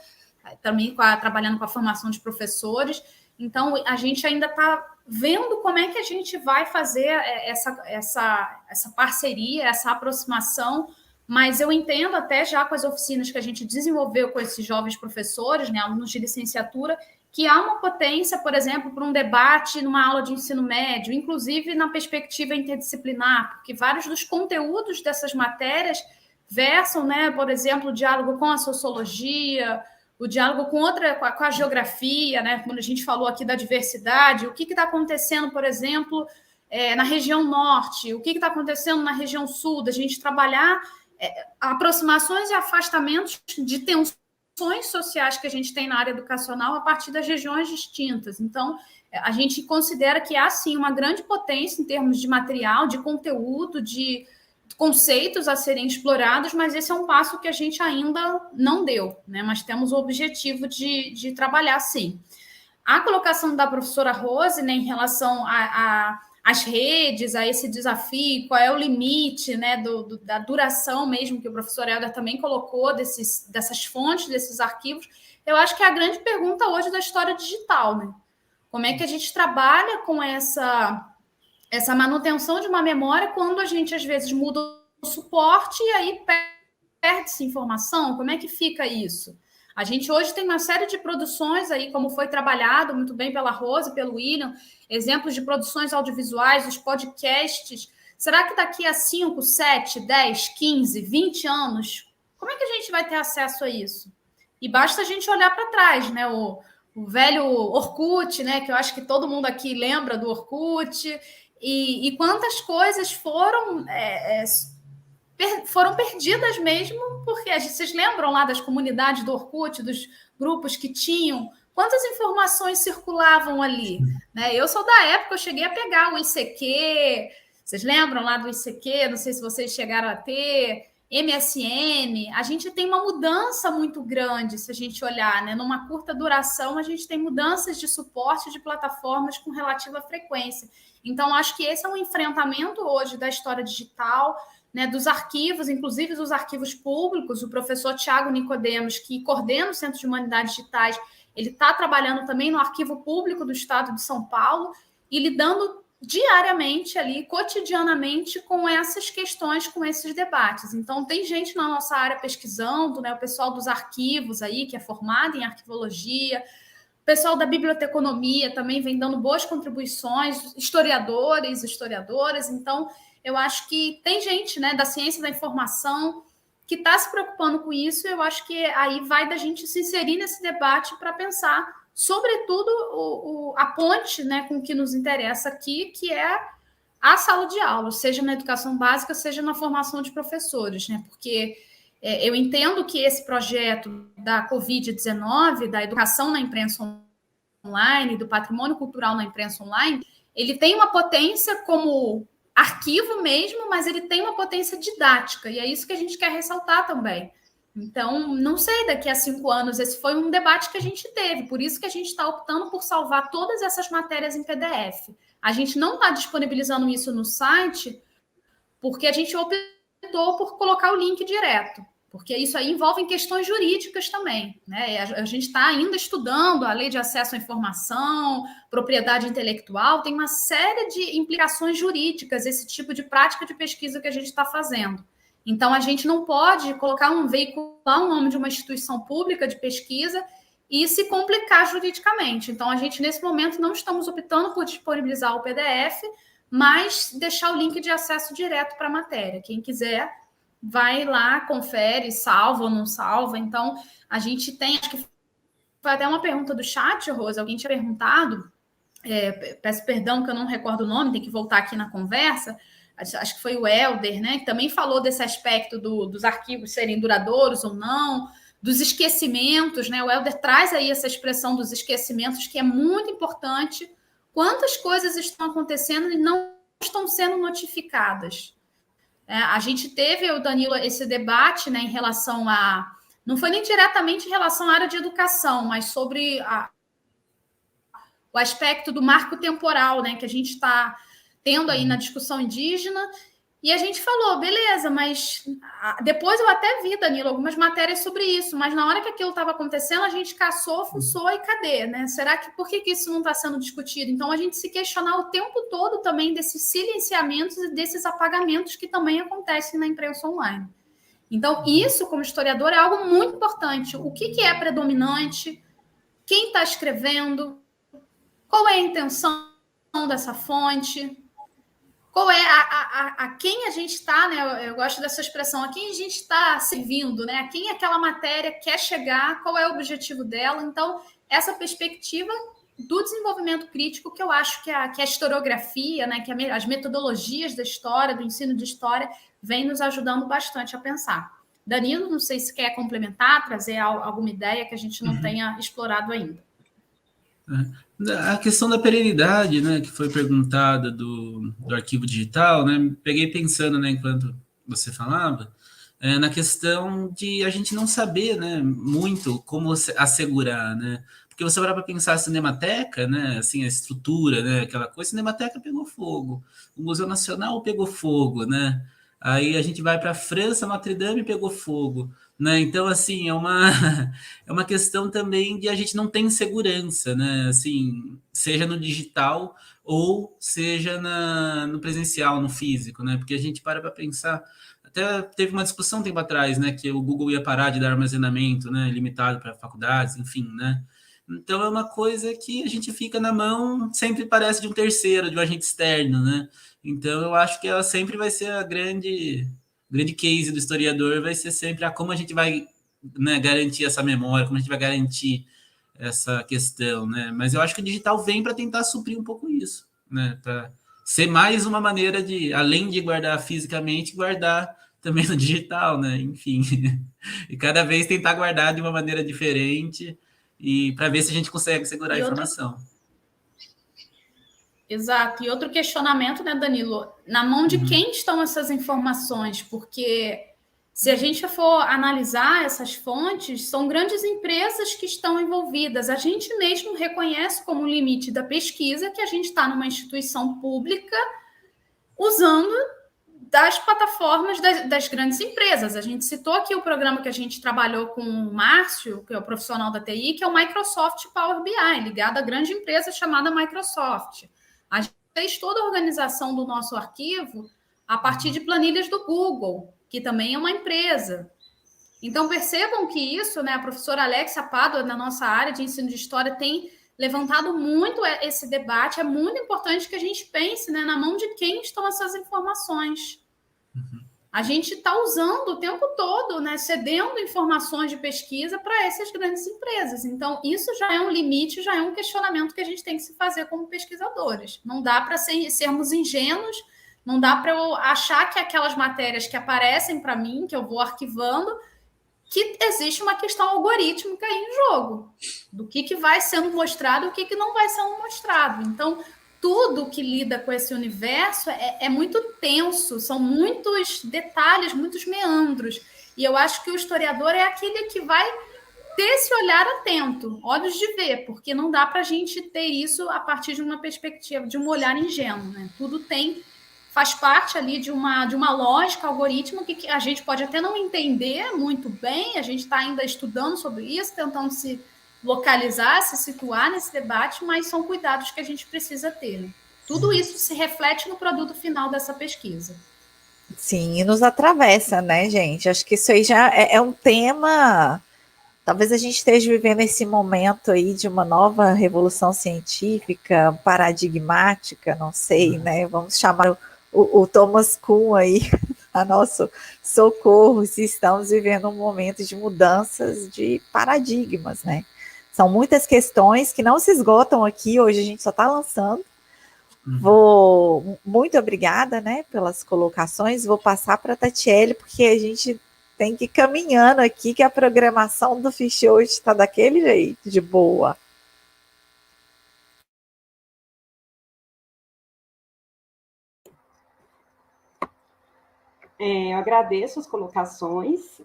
também trabalhando com a formação de professores. Então, a gente ainda está vendo como é que a gente vai fazer essa parceria, essa aproximação, mas eu entendo até já com as oficinas que a gente desenvolveu com esses jovens professores, né, alunos de licenciatura, que há uma potência, por exemplo, para um debate numa aula de ensino médio, inclusive na perspectiva interdisciplinar, porque vários dos conteúdos dessas matérias versam, né, por exemplo, o diálogo com a sociologia, o diálogo com a geografia, né? Quando a gente falou aqui da diversidade, o que está acontecendo, por exemplo, na região norte, o que está acontecendo na região sul, da gente trabalhar aproximações e afastamentos de tensões sociais que a gente tem na área educacional a partir das regiões distintas. Então, a gente considera que há, sim, uma grande potência em termos de material, de conteúdo, de conceitos a serem explorados, mas esse é um passo que a gente ainda não deu, né? Mas temos o objetivo de trabalhar, sim. A colocação da professora Rose, né, em relação às redes, a esse desafio, qual é o limite, né, da duração mesmo, que o professor Helder também colocou, dessas fontes, desses arquivos, eu acho que é a grande pergunta hoje da história digital, né? Como é que a gente trabalha com essa manutenção de uma memória quando a gente, às vezes, muda o suporte e aí perde-se informação? Como é que fica isso? A gente hoje tem uma série de produções aí, como foi trabalhado muito bem pela Rose e pelo William, exemplos de produções audiovisuais, os podcasts. Será que daqui a 5, 7, 10, 15, 20 anos, como é que a gente vai ter acesso a isso? E basta a gente olhar para trás, né? O velho Orkut, né? Que eu acho que todo mundo aqui lembra do Orkut. E quantas coisas foram perdidas mesmo, porque vocês lembram lá das comunidades do Orkut, dos grupos que tinham, quantas informações circulavam ali, né? Eu sou da época, eu cheguei a pegar o ICQ, vocês lembram lá do ICQ? Não sei se vocês chegaram a ter, MSN. A gente tem uma mudança muito grande, se a gente olhar, né? Numa curta duração, a gente tem mudanças de suporte de plataformas com relativa frequência. Então, acho que esse é um enfrentamento hoje da história digital, né, dos arquivos, inclusive dos arquivos públicos. O professor Tiago Nicodemos, que coordena o Centro de Humanidades Digitais, ele está trabalhando também no arquivo público do Estado de São Paulo e lidando diariamente ali, cotidianamente, com essas questões, com esses debates. Então, tem gente na nossa área pesquisando, né, o pessoal dos arquivos aí, que é formado em arquivologia, o pessoal da biblioteconomia também vem dando boas contribuições, historiadoras. Então, eu acho que tem gente, né, da ciência da informação que está se preocupando com isso. Eu acho que aí vai da gente se inserir nesse debate para pensar, sobretudo, a ponte, né, com o que nos interessa aqui, que é a sala de aula, seja na educação básica, seja na formação de professores, né? Porque eu entendo que esse projeto da Covid-19, da educação na imprensa online, do patrimônio cultural na imprensa online, ele tem uma potência como arquivo mesmo, mas ele tem uma potência didática, e é isso que a gente quer ressaltar também. Então, não sei, daqui a 5 anos, esse foi um debate que a gente teve, por isso que a gente está optando por salvar todas essas matérias em PDF. A gente não está disponibilizando isso no site, porque a gente optou por colocar o link direto, porque isso aí envolve questões jurídicas também, né? A gente está ainda estudando a lei de acesso à informação, propriedade intelectual, tem uma série de implicações jurídicas, esse tipo de prática de pesquisa que a gente está fazendo. Então, a gente não pode veicular o nome de uma instituição pública de pesquisa e se complicar juridicamente. Então, a gente, nesse momento, não estamos optando por disponibilizar o PDF, mas deixar o link de acesso direto para a matéria. Quem quiser, vai lá, confere, salva ou não salva. Então, a gente tem... Acho que foi até uma pergunta do chat, Rose, alguém tinha perguntado, peço perdão que eu não recordo o nome, tem que voltar aqui na conversa, acho que foi o Helder, né, que também falou desse aspecto dos arquivos serem duradouros ou não, dos esquecimentos, né? O Helder traz aí essa expressão dos esquecimentos, que é muito importante. Quantas coisas estão acontecendo e não estão sendo notificadas? A gente teve, o Danilo, esse debate, né, em relação a... Não foi nem diretamente em relação à área de educação, mas sobre o aspecto do marco temporal, né, que a gente está tendo aí na discussão indígena. E a gente falou, beleza, mas depois eu até vi, Danilo, algumas matérias sobre isso, mas na hora que aquilo estava acontecendo, a gente caçou, fuçou e cadê, né? Será que por que isso não está sendo discutido? Então a gente se questionar o tempo todo também desses silenciamentos e desses apagamentos que também acontecem na imprensa online. Então, isso, como historiador, é algo muito importante. O que é predominante? Quem está escrevendo? Qual é a intenção dessa fonte? Qual é a quem a gente está, né? Eu gosto dessa expressão, a quem a gente está servindo, né? A quem aquela matéria quer chegar, qual é o objetivo dela. Então, essa perspectiva do desenvolvimento crítico, que eu acho que a historiografia, né? Que as metodologias da história, do ensino de história, vem nos ajudando bastante a pensar. Danilo, não sei se quer complementar, trazer alguma ideia que a gente não tenha explorado ainda. A questão da perenidade, né, que foi perguntada do arquivo digital, né, peguei pensando, né, enquanto você falava, na questão de a gente não saber, né, muito como assegurar, né, porque você vai para pensar a Cinemateca, né, assim, a estrutura, né, aquela coisa, a Cinemateca pegou fogo, o Museu Nacional pegou fogo, né, aí a gente vai para a França, Notre Dame pegou fogo, né? Então, assim, é uma questão também de a gente não ter segurança, né? Assim, seja no digital ou seja no presencial, no físico, né? Porque a gente para pensar. Até teve uma discussão um tempo atrás, né? Que o Google ia parar de dar armazenamento, né? Limitado para faculdades, enfim, né? Então, é uma coisa que a gente fica na mão, sempre parece de um terceiro, de um agente externo, né? Então, eu acho que ela sempre vai ser a grande case do historiador, vai ser sempre como a gente vai, né, garantir essa memória, como a gente vai garantir essa questão, né? Mas eu acho que o digital vem para tentar suprir um pouco isso, né? Para ser mais uma maneira de, além de guardar fisicamente, guardar também no digital, né? Enfim, e cada vez tentar guardar de uma maneira diferente e para ver se a gente consegue segurar a informação. Exato. E outro questionamento, né, Danilo? Na mão de quem estão essas informações? Porque se a gente for analisar essas fontes, são grandes empresas que estão envolvidas. A gente mesmo reconhece como limite da pesquisa que a gente está numa instituição pública usando das plataformas das grandes empresas. A gente citou aqui o programa que a gente trabalhou com o Márcio, que é o profissional da TI, que é o Microsoft Power BI, ligado à grande empresa chamada Microsoft. A gente fez toda a organização do nosso arquivo a partir de planilhas do Google, que também é uma empresa. Então, percebam que isso, né, a professora Alexia Pádua, na nossa área de ensino de história, tem levantado muito esse debate. É muito importante que a gente pense, né, na mão de quem estão essas informações. A gente está usando o tempo todo, né, cedendo informações de pesquisa para essas grandes empresas. Então, isso já é um limite, já é um questionamento que a gente tem que se fazer como pesquisadores. Não dá para sermos ingênuos, não dá para eu achar que aquelas matérias que aparecem para mim, que eu vou arquivando, que existe uma questão algorítmica aí em jogo, do que vai sendo mostrado e o que não vai sendo mostrado. Então, tudo que lida com esse universo é muito tenso, são muitos detalhes, muitos meandros. E eu acho que o historiador é aquele que vai ter esse olhar atento, olhos de ver, porque não dá para a gente ter isso a partir de uma perspectiva, de um olhar ingênuo, né? Tudo faz parte ali de uma lógica algorítmica que a gente pode até não entender muito bem, a gente está ainda estudando sobre isso, tentando se localizar, se situar nesse debate, mas são cuidados que a gente precisa ter. Né? Tudo isso se reflete no produto final dessa pesquisa. Sim, e nos atravessa, né, gente? Acho que isso aí já é um tema... Talvez a gente esteja vivendo esse momento aí de uma nova revolução científica, paradigmática, não sei, né? Vamos chamar o Thomas Kuhn aí a nosso socorro, se estamos vivendo um momento de mudanças de paradigmas, né? São muitas questões que não se esgotam aqui, hoje a gente só está lançando. Muito obrigada, né, pelas colocações, vou passar para a Tatiele, porque a gente tem que ir caminhando aqui, que a programação do Fiche hoje está daquele jeito, de boa. Eu agradeço as colocações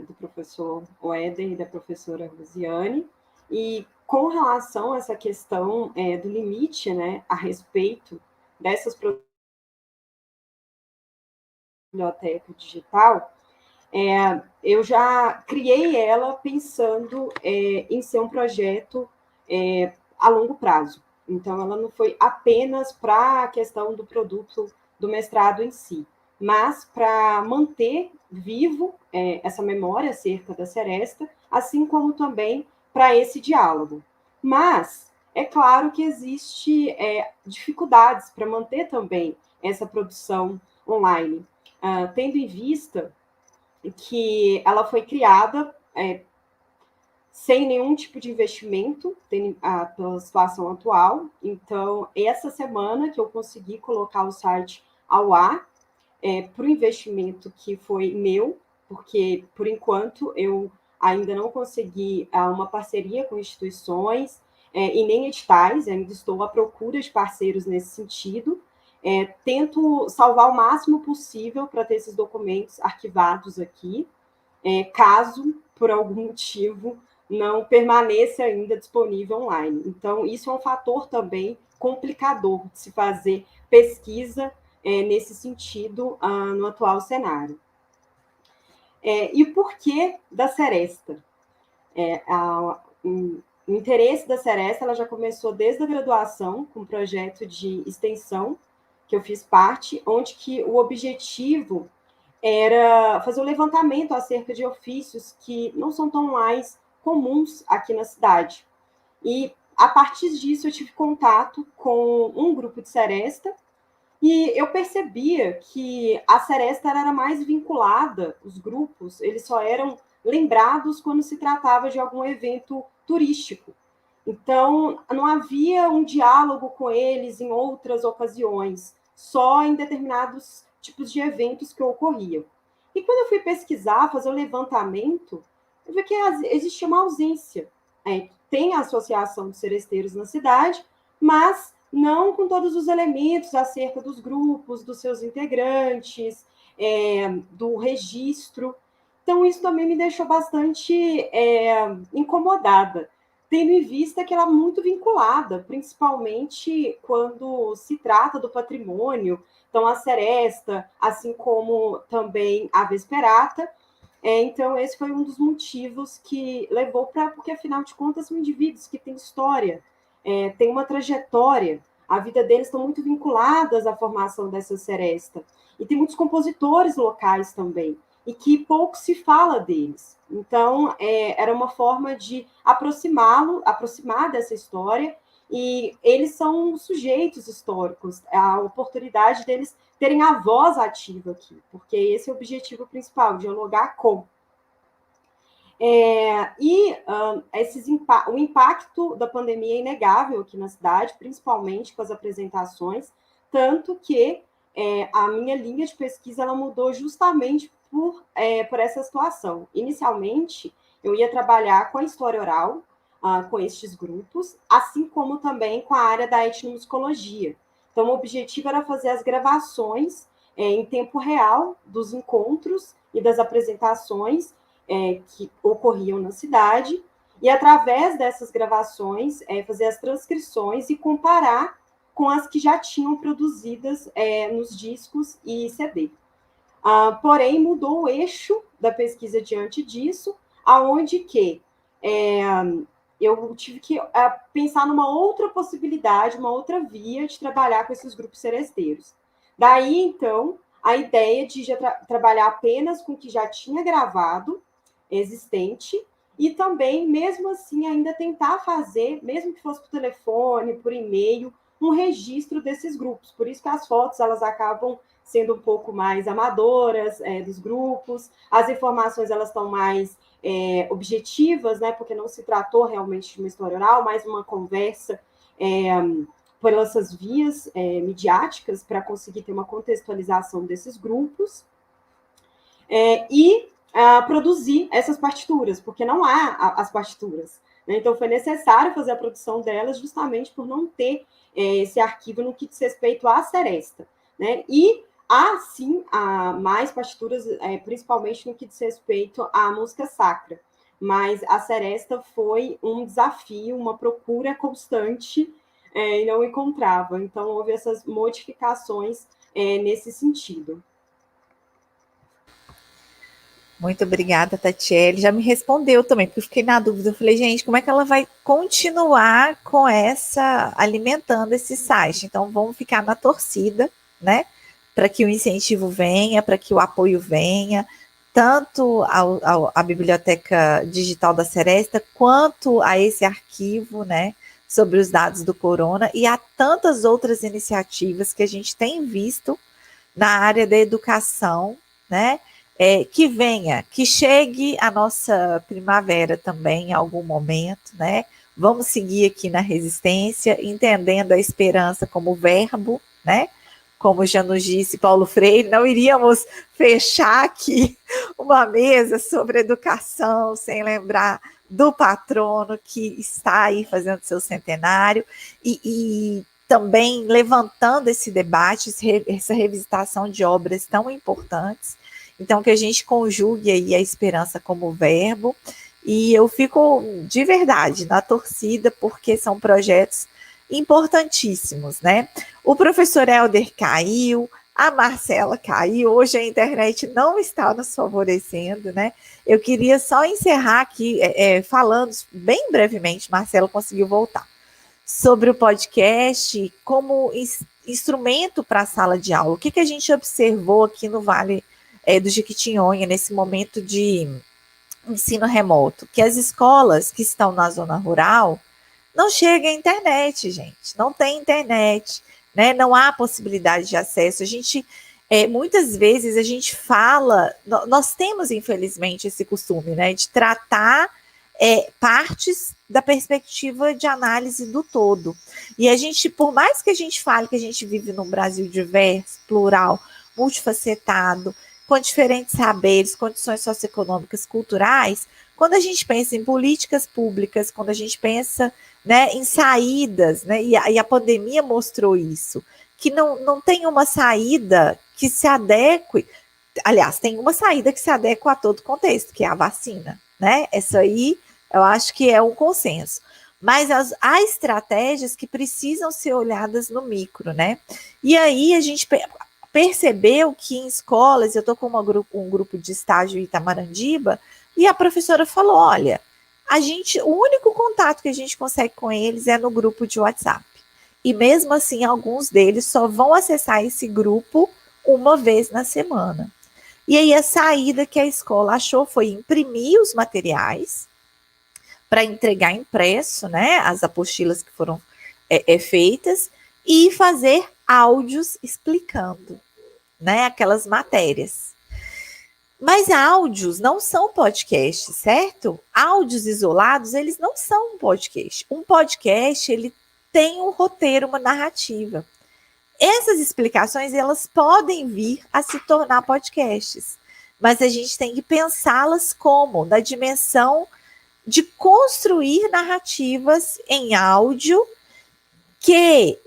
do professor Oeder e da professora Rosiane, e com relação a essa questão do limite, né, a respeito dessas biblioteca digital, eu já criei ela pensando em ser um projeto a longo prazo. Então, ela não foi apenas para a questão do produto do mestrado em si, mas para manter vivo essa memória acerca da Seresta, assim como também para esse diálogo. Mas é claro que existe dificuldades para manter também essa produção online, tendo em vista que ela foi criada sem nenhum tipo de investimento pela situação atual. Então, essa semana que eu consegui colocar o site ao ar, para o investimento que foi meu, porque, por enquanto, eu ainda não consegui uma parceria com instituições e nem editais, ainda estou à procura de parceiros nesse sentido. Tento salvar o máximo possível para ter esses documentos arquivados aqui, caso, por algum motivo, não permaneça ainda disponível online. Então, isso é um fator também complicador de se fazer pesquisa nesse sentido no atual cenário. E o porquê da Seresta? O interesse da Seresta ela já começou desde a graduação, com um projeto de extensão, que eu fiz parte, onde que o objetivo era fazer um levantamento acerca de ofícios que não são tão mais comuns aqui na cidade. E, a partir disso, eu tive contato com um grupo de Seresta, e eu percebia que a Seresta era mais vinculada, os grupos, eles só eram lembrados quando se tratava de algum evento turístico. Então, não havia um diálogo com eles em outras ocasiões, só em determinados tipos de eventos que ocorriam. E quando eu fui pesquisar, fazer o levantamento, eu vi que existia uma ausência. Tem a Associação de Seresteiros na cidade, mas não com todos os elementos acerca dos grupos, dos seus integrantes, do registro. Então, isso também me deixou bastante incomodada, tendo em vista que ela é muito vinculada, principalmente quando se trata do patrimônio. Então, a Seresta, assim como também a Vesperata. Então, esse foi um dos motivos que levou porque, afinal de contas, são indivíduos que têm história, têm uma trajetória, a vida deles estão muito vinculadas à formação dessa Seresta. E tem muitos compositores locais também, e que pouco se fala deles. Então, era uma forma de aproximar dessa história, e eles são sujeitos históricos, a oportunidade deles terem a voz ativa aqui, porque esse é o objetivo principal, dialogar com. O impacto da pandemia é inegável aqui na cidade, principalmente com as apresentações, tanto que a minha linha de pesquisa ela mudou justamente por essa situação. Inicialmente, eu ia trabalhar com a história oral, com estes grupos, assim como também com a área da etnomusicologia. Então, o objetivo era fazer as gravações em tempo real dos encontros e das apresentações que ocorriam na cidade, e através dessas gravações, fazer as transcrições e comparar com as que já tinham produzidas nos discos e CD. Porém, mudou o eixo da pesquisa diante disso, aonde que eu tive que pensar numa outra possibilidade, uma outra via de trabalhar com esses grupos seresteiros. Daí, então, a ideia de trabalhar apenas com o que já tinha gravado, existente, e também, mesmo assim, ainda tentar fazer, mesmo que fosse por telefone, por e-mail, um registro desses grupos. Por isso que as fotos elas acabam sendo um pouco mais amadoras dos grupos, as informações elas estão mais objetivas, né, porque não se tratou realmente de uma história oral, mas uma conversa por essas vias midiáticas para conseguir ter uma contextualização desses grupos. E produzir essas partituras, porque não há as partituras. Né? Então, foi necessário fazer a produção delas justamente por não ter esse arquivo no que diz respeito à seresta. Né? E há, sim, mais partituras, principalmente no que diz respeito à música sacra. Mas a seresta foi um desafio, uma procura constante, e não encontrava. Então, houve essas modificações nesse sentido. Muito obrigada, Tatiele. Já me respondeu também, porque eu fiquei na dúvida. Eu falei, gente, como é que ela vai continuar com alimentando esse site? Então, vamos ficar na torcida, né? Para que o incentivo venha, para que o apoio venha, tanto à Biblioteca Digital da Seresta, quanto a esse arquivo, né? Sobre os dados do corona, e há tantas outras iniciativas que a gente tem visto na área da educação, né? Que venha, que chegue a nossa primavera também em algum momento, né? Vamos seguir aqui na resistência, entendendo a esperança como verbo, né? Como já nos disse Paulo Freire, não iríamos fechar aqui uma mesa sobre educação sem lembrar do patrono que está aí fazendo seu centenário e também levantando esse debate, essa revisitação de obras tão importantes. Então, que a gente conjugue aí a esperança como verbo, e eu fico de verdade na torcida, porque são projetos importantíssimos, né? O professor Helder caiu, a Marcela caiu, hoje a internet não está nos favorecendo, né? Eu queria só encerrar aqui falando bem brevemente, Marcela conseguiu voltar, sobre o podcast como instrumento para a sala de aula. O que a gente observou aqui no Vale do Jequitinhonha, nesse momento de ensino remoto? Que as escolas que estão na zona rural não chegam à internet, gente. Não tem internet, né? Não há possibilidade de acesso. A gente, muitas vezes, a gente fala... Nós temos, infelizmente, esse costume, né? De tratar partes da perspectiva de análise do todo. E a gente, por mais que a gente fale que a gente vive num Brasil diverso, plural, multifacetado, com diferentes saberes, condições socioeconômicas, culturais, quando a gente pensa em políticas públicas, quando a gente pensa, né, em saídas, né, e a pandemia mostrou isso, que não tem uma saída que se adeque, aliás, tem uma saída que se adequa a todo contexto, que é a vacina, né? Essa aí eu acho que é um consenso. Mas há estratégias que precisam ser olhadas no micro, né? E aí a gente percebeu que em escolas, eu estou com um grupo de estágio em Itamarandiba, e a professora falou, olha, o único contato que a gente consegue com eles é no grupo de WhatsApp. E mesmo assim, alguns deles só vão acessar esse grupo uma vez na semana. E aí a saída que a escola achou foi imprimir os materiais para entregar impresso, né, as apostilas que foram feitas, e fazer áudios explicando, né, aquelas matérias. Mas áudios não são podcasts, certo? Áudios isolados, eles não são um podcast. Um podcast, ele tem um roteiro, uma narrativa. Essas explicações, elas podem vir a se tornar podcasts, mas a gente tem que pensá-las como? Na dimensão de construir narrativas em áudio que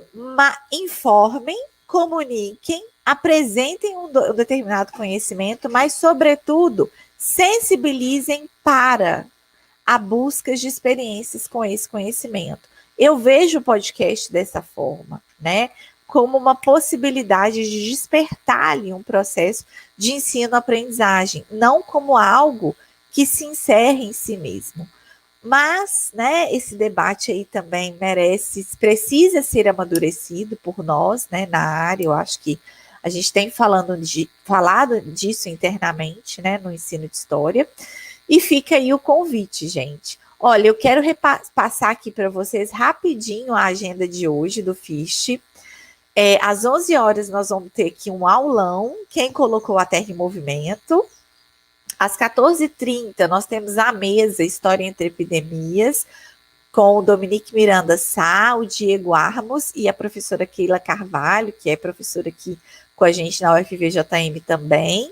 informem, comuniquem, apresentem um determinado conhecimento, mas, sobretudo, sensibilizem para a busca de experiências com esse conhecimento. Eu vejo o podcast dessa forma, né? Como uma possibilidade de despertar ali um processo de ensino-aprendizagem, não como algo que se encerre em si mesmo. Mas, né, esse debate aí também precisa ser amadurecido por nós, né, na área. Eu acho que a gente tem falado disso internamente, né, no ensino de história. E fica aí o convite, gente. Olha, eu quero passar aqui para vocês rapidinho a agenda de hoje do FIST. Às 11 horas nós vamos ter aqui um aulão, quem colocou a Terra em Movimento. Às 14h30 nós temos a mesa História entre Epidemias, com o Dominique Miranda Sá, o Diego Armos e a professora Keila Carvalho, que é professora aqui com a gente na UFVJM também.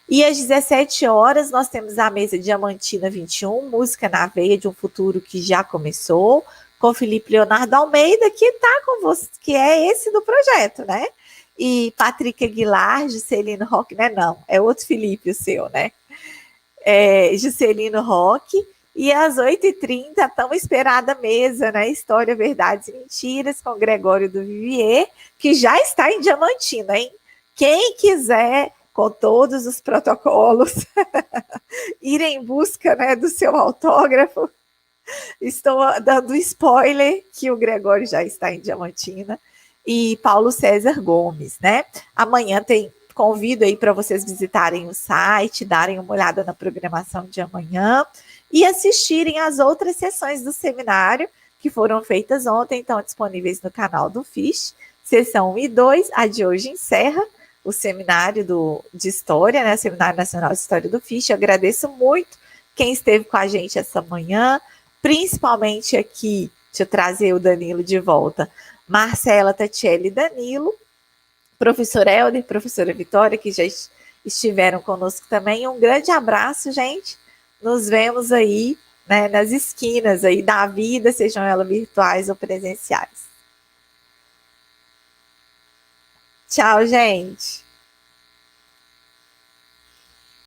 E às 17 horas nós temos a mesa Diamantina 21, Música na Veia de um Futuro que já começou, com Felipe Leonardo Almeida, que está com você, que é esse do projeto, né? E Patrick Aguilar, Juscelino Roque, né? Não, é outro Felipe o seu, né? Juscelino Roque. E às 8h30, tão esperada mesa, né? História, Verdades e Mentiras, com Gregório do Vivier, que já está em Diamantina, hein? Quem quiser, com todos os protocolos, ir em busca, né, do seu autógrafo, estou dando spoiler que o Gregório já está em Diamantina, e Paulo César Gomes, né? Amanhã tem convido aí para vocês visitarem o site, darem uma olhada na programação de amanhã e assistirem às outras sessões do seminário que foram feitas ontem, estão disponíveis no canal do FISH. Sessão 1 e 2, a de hoje encerra o seminário de História, né? Seminário Nacional de História do FISH. Eu agradeço muito quem esteve com a gente essa manhã, principalmente aqui, deixa eu trazer o Danilo de volta, Marcela, Tatiele e Danilo, professor Helder, professora Vitória, que já estiveram conosco também. Um grande abraço, gente. Nos vemos aí, né, nas esquinas aí da vida, sejam elas virtuais ou presenciais. Tchau, gente.